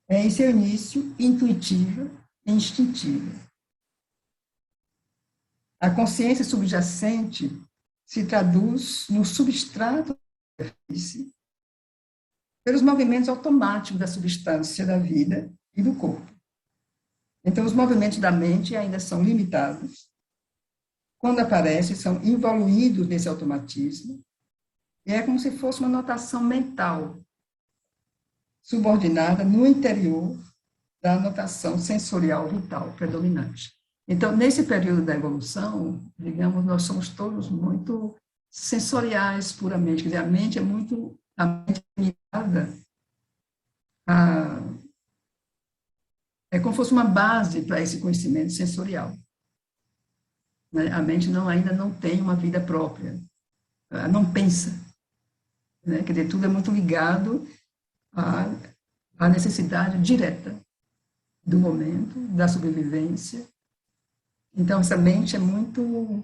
é, em seu início, intuitiva e instintiva. A consciência subjacente se traduz no substrato da superfície pelos movimentos automáticos da substância da vida e do corpo. Então, os movimentos da mente ainda são limitados. Quando aparecem, são involuídos nesse automatismo, e é como se fosse uma notação mental, subordinada no interior da notação sensorial vital predominante. Então, nesse período da evolução, digamos, nós somos todos muito sensoriais puramente, quer dizer, a mente é limitada é como se fosse uma base para esse conhecimento sensorial. A mente ainda não tem uma vida própria, ela não pensa. Quer dizer, tudo é muito ligado à necessidade direta do momento, da sobrevivência. Então, essa mente é muito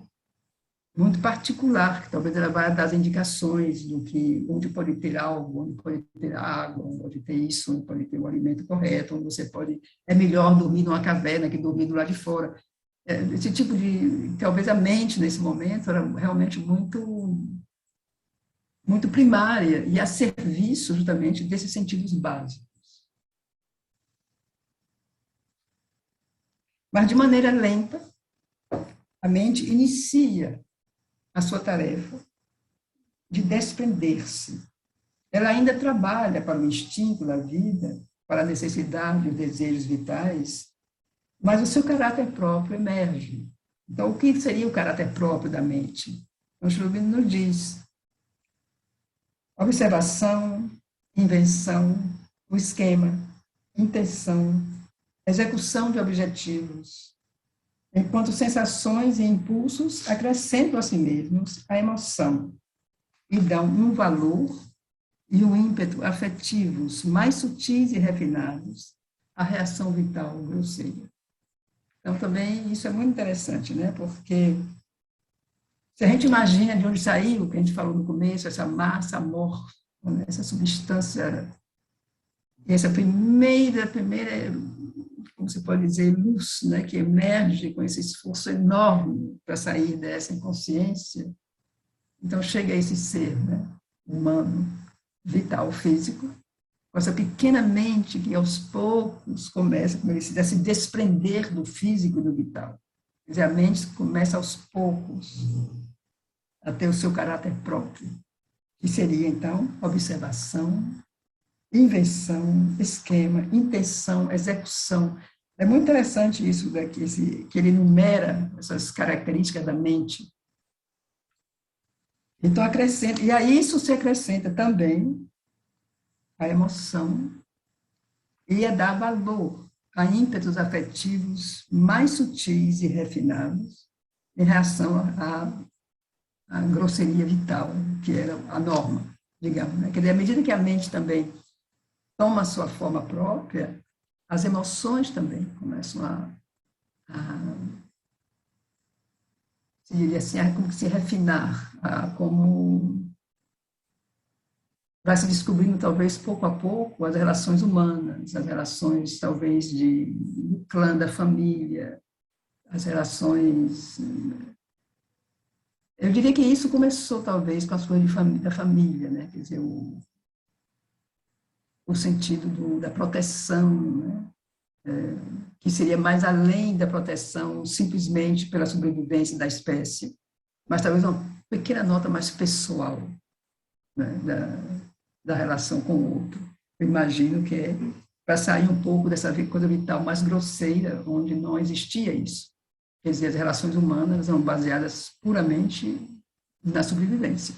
particular, que talvez ela vá dar as indicações do que, onde pode ter algo, onde pode ter água, onde pode ter isso, onde pode ter o alimento correto, onde você pode... É melhor dormir numa caverna que dormir do lado de fora. Esse tipo de... Talvez a mente, nesse momento, era realmente muito primária e a serviço, justamente, desses sentidos básicos. Mas, de maneira lenta, a mente inicia a sua tarefa de desprender-se. Ela ainda trabalha para o instinto da vida, para a necessidade, os desejos vitais, mas o seu caráter próprio emerge. Então, o que seria o caráter próprio da mente? Então, Cherubim nos diz: observação, invenção, o esquema, intenção, execução de objetivos, enquanto sensações e impulsos acrescentam a si mesmos a emoção e dão um valor e um ímpeto afetivos mais sutis e refinados à reação vital grosseira. Então, também, isso é muito interessante, né? Porque se a gente imagina de onde saiu, o que a gente falou no começo, essa massa amorfa, né? Essa substância, essa primeira, como se pode dizer, luz, né? Que emerge com esse esforço enorme para sair dessa inconsciência. Então, chega a esse ser, né? Humano, vital, físico, com essa pequena mente que aos poucos começa, como ele diz, a se desprender do físico e do vital. Quer dizer, a mente começa aos poucos a ter o seu caráter próprio, que seria, então, observação, invenção, esquema, intenção, execução. É muito interessante isso daqui, que ele enumera essas características da mente. Então, acrescenta, e a isso se acrescenta também a emoção e a dar valor a ímpetos afetivos mais sutis e refinados em relação à grosseria vital, que era a norma, digamos. Né? Quer dizer, à medida que a mente também toma a sua forma própria, as emoções também começam se diria assim, como que se refinar, como vai se descobrindo, talvez, pouco a pouco, as relações humanas, as relações, talvez, do clã, da família, as relações... Eu diria que isso começou, talvez, com as coisas da família, né? Quer dizer, o sentido da proteção, né? Que seria mais além da proteção simplesmente pela sobrevivência da espécie, mas talvez uma pequena nota mais pessoal, né? Da relação com o outro. Eu imagino que é para sair um pouco dessa coisa vital mais grosseira, onde não existia isso. Quer dizer, as relações humanas são baseadas puramente na sobrevivência,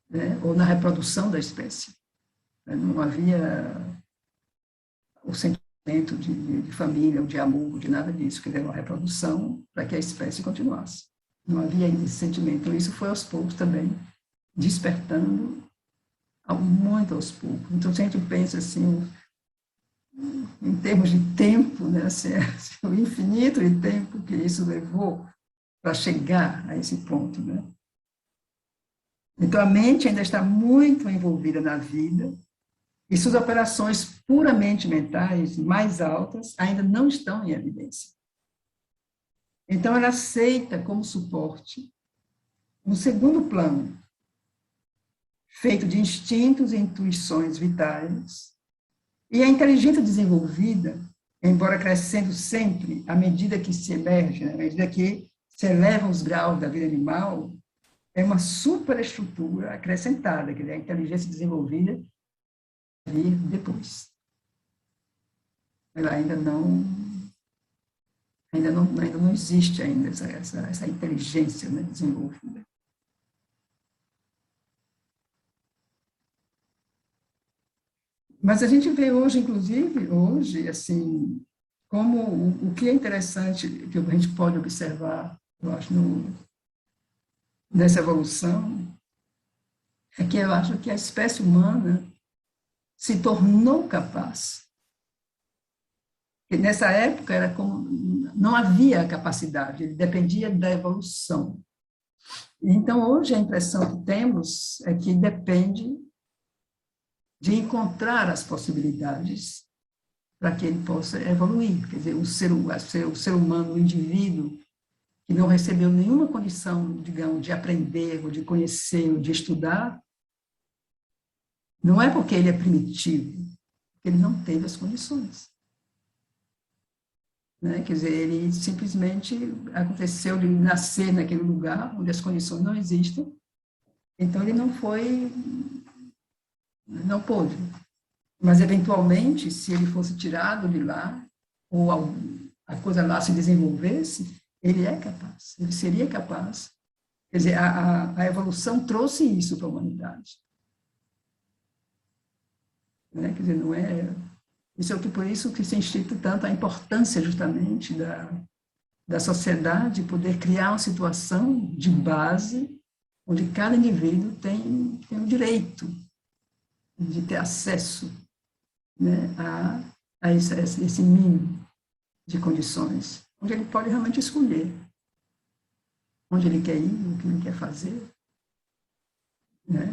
né? Ou na reprodução da espécie. Não havia o sentimento de família, ou de amor, de nada disso, quer dizer, uma reprodução para que a espécie continuasse. Não havia ainda esse sentimento. Isso foi aos poucos também despertando muito aos poucos. Então, se a gente pensa assim, em termos de tempo, né, assim, o infinito de tempo que isso levou para chegar a esse ponto, né? Então, a mente ainda está muito envolvida na vida e suas operações puramente mentais mais altas ainda não estão em evidência. Então, ela aceita como suporte um segundo plano, feito de instintos e intuições vitais, e a inteligência desenvolvida, embora crescendo sempre à medida que se emerge, né, à medida que se elevam os graus da vida animal, é uma superestrutura acrescentada, quer dizer, a inteligência desenvolvida vir depois. Ela ainda não existe ainda essa inteligência, né, desenvolvida. Mas a gente vê hoje, inclusive, assim, como o que é interessante, que a gente pode observar, eu acho, nessa evolução, é que eu acho que a espécie humana se tornou capaz. E nessa época era como não havia capacidade, ele dependia da evolução. Então, hoje, a impressão que temos é que depende de encontrar as possibilidades para que ele possa evoluir. Quer dizer, o ser humano, o indivíduo, que não recebeu nenhuma condição, digamos, de aprender, ou de conhecer, ou de estudar, não é porque ele é primitivo, porque ele não teve as condições. Né? Quer dizer, ele simplesmente aconteceu de nascer naquele lugar onde as condições não existem, então ele não pôde. Mas, eventualmente, se ele fosse tirado de lá, ou a coisa lá se desenvolvesse, ele é capaz, ele seria capaz. Quer dizer, a evolução trouxe isso para a humanidade. Né? Quer dizer, não é... Isso é por isso que se institui tanto a importância, justamente, da sociedade poder criar uma situação de base onde cada indivíduo tem o direito de ter acesso, né, a esse mínimo de condições, onde ele pode realmente escolher onde ele quer ir, o que ele quer fazer. Né?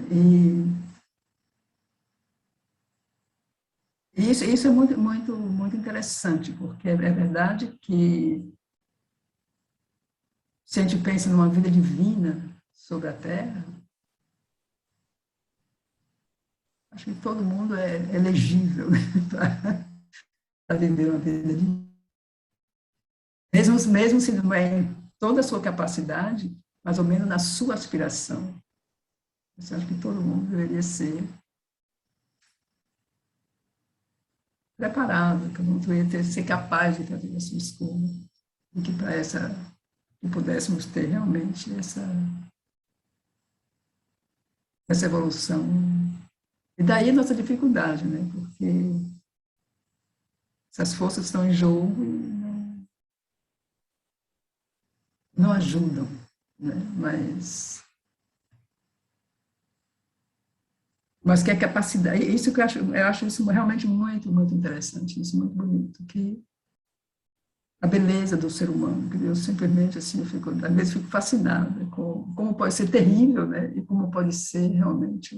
E isso é muito, muito, muito interessante, porque é verdade que, se a gente pensa numa vida divina sobre a Terra, acho que todo mundo é elegível, né, para viver uma vida divina. Mesmo se não é em toda a sua capacidade, mais ou menos na sua aspiração. Eu acho que todo mundo deveria ser preparado, que não deveria ser capaz de fazer essa escolha, e que para que pudéssemos ter realmente essa evolução. E daí a nossa dificuldade, né? Porque essas forças estão em jogo e não ajudam, né? Mas que a capacidade, isso que eu acho isso realmente muito, muito interessante, isso muito bonito, que a beleza do ser humano, que eu simplesmente, assim, às vezes fico fascinada com como pode ser terrível, né, e como pode ser realmente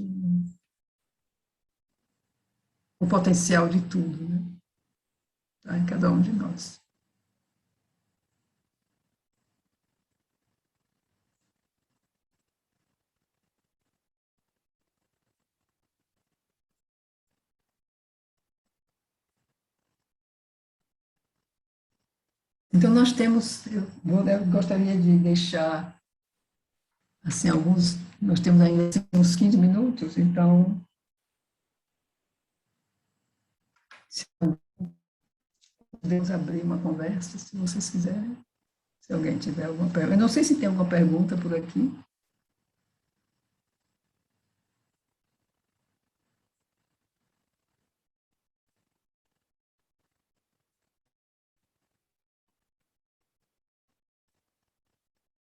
o potencial de tudo, né, tá em cada um de nós. Então, nós temos, eu gostaria de deixar, assim, nós temos ainda assim, uns 15 minutos, então, se podemos abrir uma conversa, se vocês quiserem, se alguém tiver alguma pergunta. Eu não sei se tem alguma pergunta por aqui.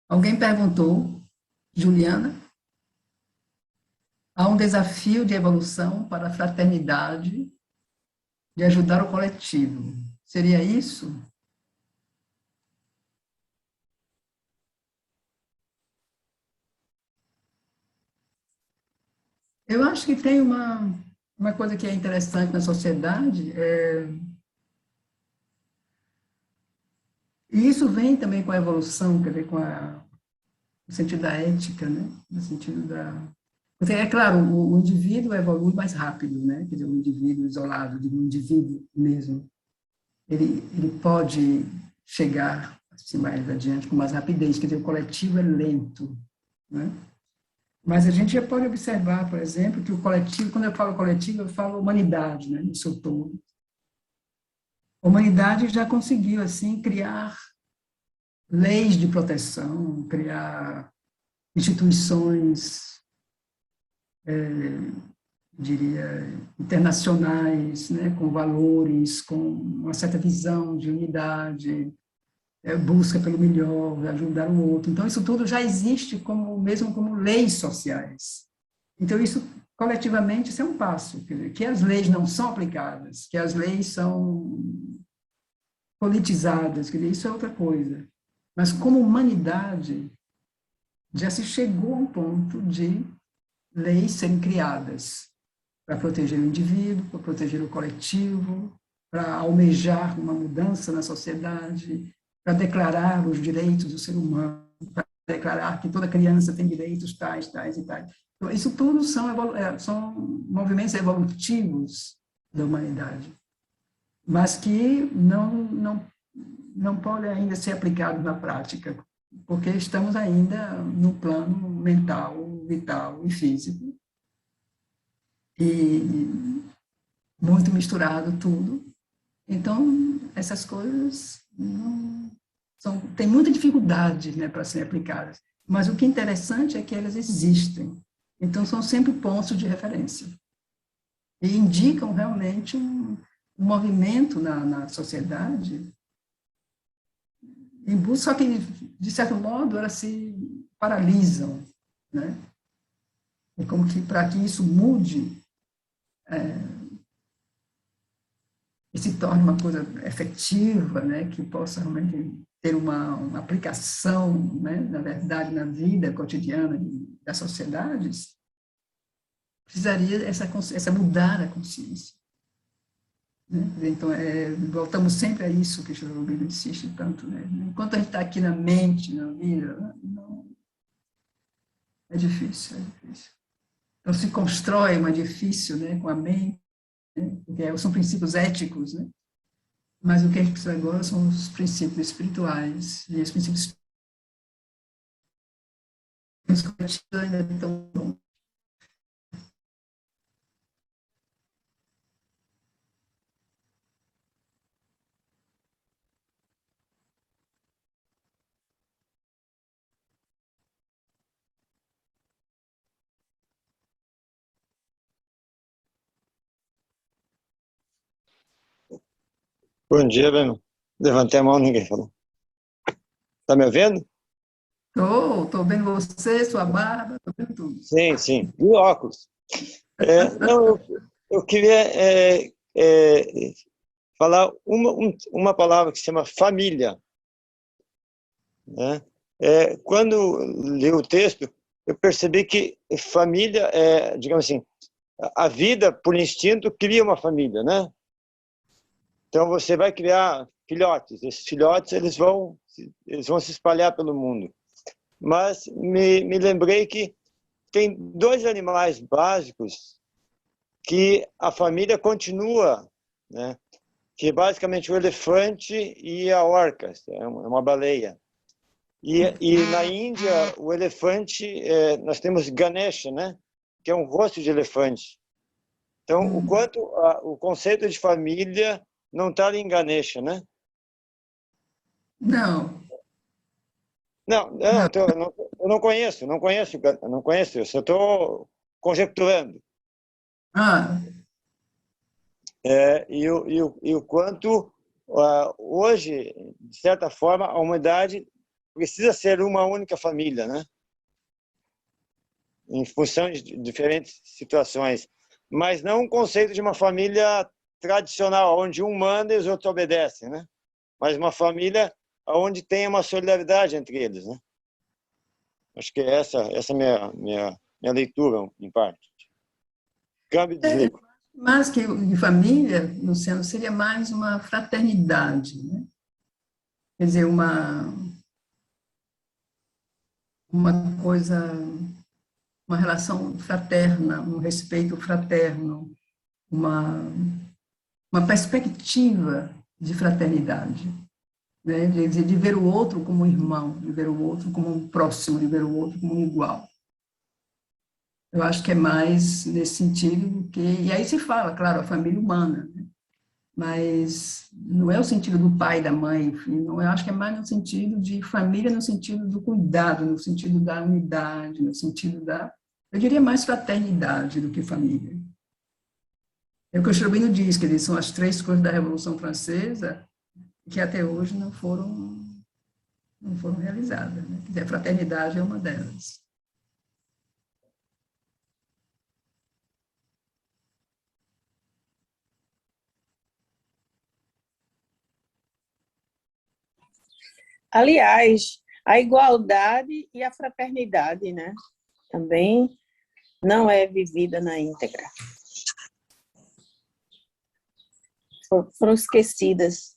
Alguém perguntou, Juliana, há um desafio de evolução para a fraternidade, de ajudar o coletivo. Seria isso? Eu acho que tem uma coisa que é interessante na sociedade, e isso vem também com a evolução, quer ver, no sentido da ética, né? No sentido da... Porque, é claro, o indivíduo evolui mais rápido, né? Quer dizer, o indivíduo isolado, um indivíduo mesmo, ele pode chegar assim, mais adiante com mais rapidez, quer dizer, o coletivo é lento, né? Mas a gente já pode observar, por exemplo, que o coletivo, quando eu falo coletivo, eu falo humanidade, né, no seu todo. A humanidade já conseguiu, assim, criar leis de proteção, criar instituições, diria, internacionais, né, com valores, com uma certa visão de unidade, busca pelo melhor, ajudar o outro. Então, isso tudo já existe mesmo como leis sociais. Então, isso, coletivamente, isso é um passo, quer dizer, que as leis não são aplicadas, que as leis são politizadas, quer dizer, isso é outra coisa. Mas, como humanidade, já se chegou a um ponto de leis serem criadas para proteger o indivíduo, para proteger o coletivo, para almejar uma mudança na sociedade, para declarar os direitos do ser humano, para declarar que toda criança tem direitos tais, tais e tais. Então, isso tudo são movimentos evolutivos da humanidade, mas que não podem ainda ser aplicados na prática, porque estamos ainda no plano mental, vital e físico, e muito misturado tudo. Então, essas coisas têm muita dificuldade, né, para serem aplicadas. Mas o que é interessante é que elas existem. Então, são sempre pontos de referência. E indicam realmente um movimento na sociedade, só que, de certo modo, elas se paralisam, né? É como que, para que isso mude, e se torne uma coisa efetiva, né, que possa realmente ter uma aplicação, né, na verdade, na vida cotidiana das sociedades, precisaria essa mudar a consciência. Né? Então, voltamos sempre a isso que o Chernobyl insiste tanto. Né? Enquanto a gente está aqui na mente, na vida, não, é difícil, é difícil. Então, se constrói um edifício, né, com a mente, né, porque são princípios éticos, né? Mas o que a gente precisa agora são os princípios espirituais, e os princípios coletivos ainda estão. Bom dia, Bruno. Levantei a mão, ninguém falou. Tá me ouvindo? Estou vendo você, sua barba, estou vendo tudo. Sim, sim. E o óculos. Não, eu queria falar uma palavra que se chama família. Né? Quando li o texto, eu percebi que família digamos assim, a vida, por instinto, cria uma família, né? Então você vai criar filhotes. Esses filhotes eles vão se espalhar pelo mundo. Mas me lembrei que tem dois animais básicos que a família continua, né? Que é basicamente o elefante e a orca, é uma baleia. E na Índia, o elefante, nós temos Ganesha, né? Que é um rosto de elefante. Então, o quanto o conceito de família não está ali em Ganesha, né? Não, Não, eu não conheço, eu só estou conjecturando. ah, E o quanto hoje, de certa forma, a humanidade precisa ser uma única família, né? Em função de diferentes situações, mas não um conceito de uma família tradicional, onde um manda e os outros obedecem, né? Mas uma família onde tem uma solidariedade entre eles, né? Acho que essa é minha leitura, em parte. Câmbio e desligo. mais que de família, Luciano, seria mais uma fraternidade, né? Quer dizer, uma coisa, uma relação fraterna, um respeito fraterno, uma, uma perspectiva de fraternidade, né? De ver o outro como um irmão, de ver o outro como um próximo, de ver o outro como um igual. Eu acho que é mais nesse sentido do que... E aí se fala, claro, a família humana, né? Mas não é o sentido do pai e da mãe, enfim, não, eu acho que é mais no sentido de família, no sentido do cuidado, no sentido da unidade, no sentido da... Eu diria mais fraternidade do que família. É o que o Cherubino diz, que eles são as três coisas da Revolução Francesa que até hoje não foram realizadas. Né? Quer dizer, a fraternidade é uma delas. Aliás, a igualdade e a fraternidade, né? Também não é vivida na íntegra. Foram esquecidas.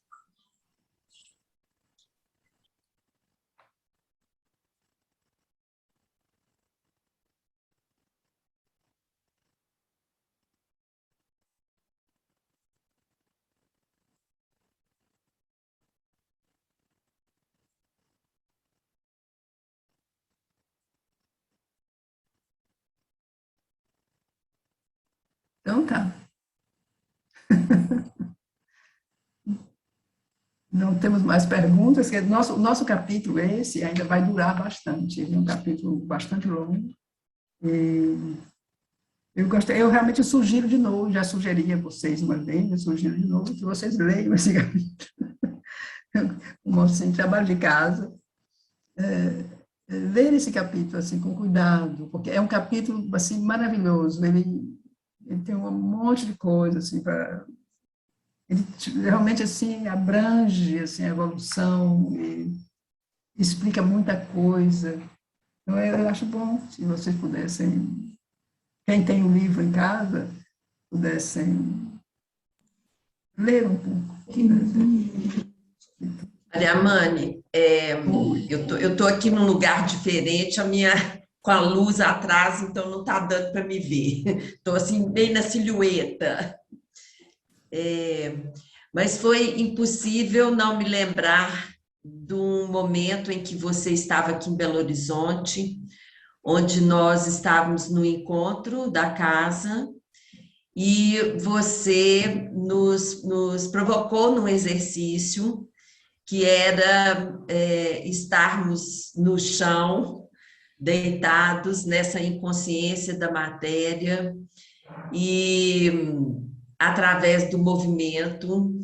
Então, tá. não temos mais perguntas, que o nosso capítulo, esse, ainda vai durar bastante. Ele é um capítulo bastante longo. E eu realmente sugiro de novo, já sugeri a vocês uma vez, eu sugiro de novo que vocês leiam esse capítulo. Assim, trabalho de casa. Ler esse capítulo assim, com cuidado, porque é um capítulo assim, maravilhoso. Ele tem um monte de coisa assim, para ele realmente assim abrange assim a evolução e explica muita coisa. Então eu acho bom se vocês pudessem, quem tem o livro em casa, pudessem ler um pouco. Mariamane, eu tô aqui num lugar diferente, com a luz atrás, então não está dando para me ver. Estou assim bem na silhueta. Mas foi impossível não me lembrar de um momento em que você estava aqui em Belo Horizonte, onde nós estávamos no encontro da casa e você nos provocou num exercício que era estarmos no chão, deitados nessa inconsciência da matéria e através do movimento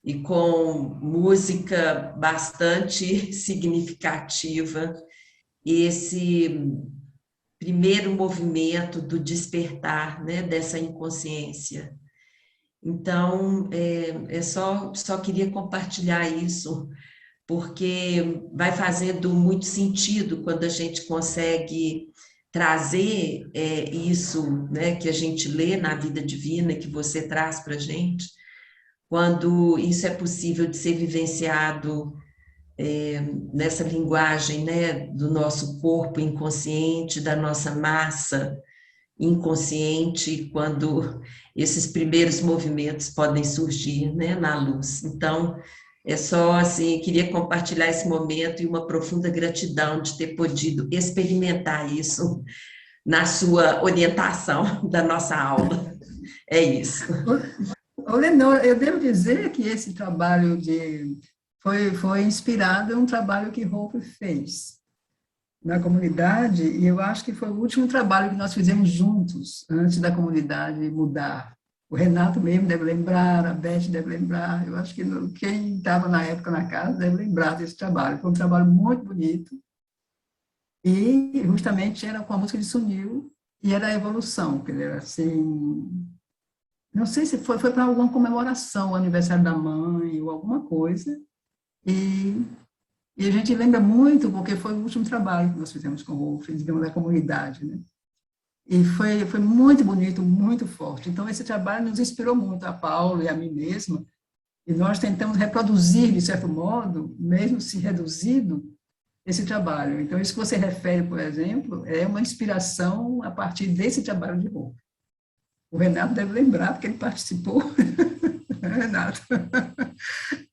e com música bastante significativa, esse primeiro movimento do despertar, né, dessa inconsciência. Então, só queria compartilhar isso, porque vai fazendo muito sentido quando a gente consegue trazer isso, né, que a gente lê na vida divina, que você traz para a gente, quando isso é possível de ser vivenciado nessa linguagem, né, do nosso corpo inconsciente, da nossa massa inconsciente, quando esses primeiros movimentos podem surgir, né, na luz. Então, é só assim, queria compartilhar esse momento e uma profunda gratidão de ter podido experimentar isso na sua orientação da nossa aula. É isso. Ô, Lenora, eu devo dizer que esse trabalho foi inspirado em um trabalho que Hope fez na comunidade, e eu acho que foi o último trabalho que nós fizemos juntos, antes da comunidade mudar. O Renato mesmo deve lembrar, a Beth deve lembrar, eu acho que quem estava na época na casa deve lembrar desse trabalho. Foi um trabalho muito bonito, e justamente era com a música de Sunil, e era a evolução, quer dizer, assim, não sei se foi para alguma comemoração, o aniversário da mãe, ou alguma coisa, e a gente lembra muito, porque foi o último trabalho que nós fizemos com o Rolf, digamos, da comunidade, né? E foi muito bonito, muito forte. Então, esse trabalho nos inspirou muito, a Paula e a mim mesma, e nós tentamos reproduzir, de certo modo, mesmo se reduzido, esse trabalho. Então, isso que você refere, por exemplo, é uma inspiração a partir desse trabalho de Rolf. O Renato deve lembrar, porque ele participou, Renato.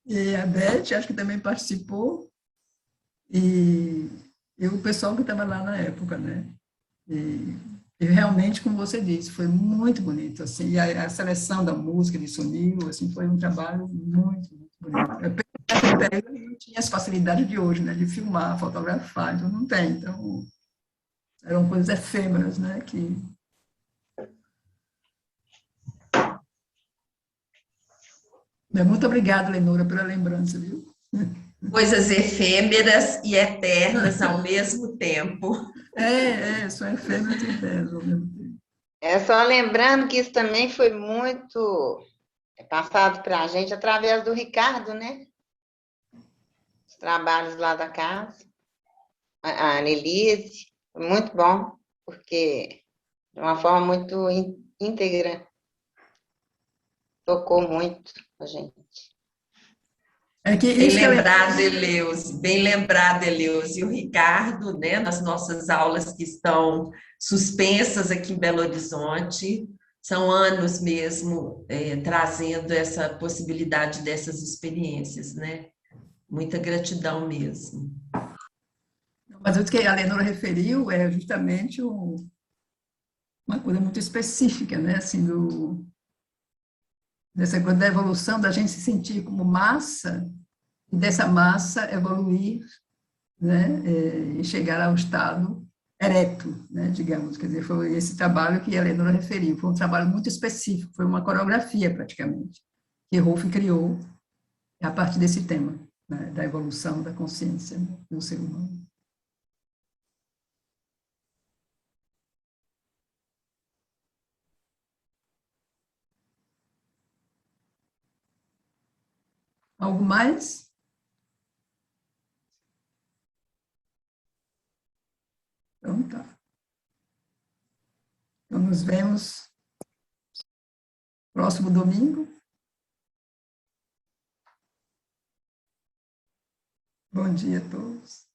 E a Beth, acho que também participou, e o pessoal que estava lá na época, né? E realmente, como você disse, foi muito bonito, assim, e a seleção da música de Sunil, assim, foi um trabalho muito, muito bonito. Naquele período não tinha as facilidades de hoje, né? De filmar, fotografar, então não tem, então eram coisas efêmeras, né? Muito obrigada, Lenora, pela lembrança, viu? Coisas efêmeras e eternas ao mesmo tempo. São efêmeras e eternas ao mesmo tempo. Só lembrando que isso também foi muito passado para a gente através do Ricardo, né? Os trabalhos lá da casa, a Annelise, foi muito bom, porque de uma forma muito íntegra, tocou muito a gente. Bem lembrado, Eleus. E o Ricardo, né, nas nossas aulas que estão suspensas aqui em Belo Horizonte, são anos mesmo trazendo essa possibilidade dessas experiências, né? Muita gratidão mesmo. Mas o que a Lenora referiu é justamente uma coisa muito específica, né? Assim, dessa coisa da evolução, da gente se sentir como massa e dessa massa evoluir, né, e chegar ao estado ereto, né, digamos, quer dizer, foi esse trabalho que a Eleonora referiu, foi um trabalho muito específico, foi uma coreografia praticamente, que Rolf criou a partir desse tema, né, da evolução da consciência do ser humano. Algo mais? Então tá. Então nos vemos próximo domingo. Bom dia a todos.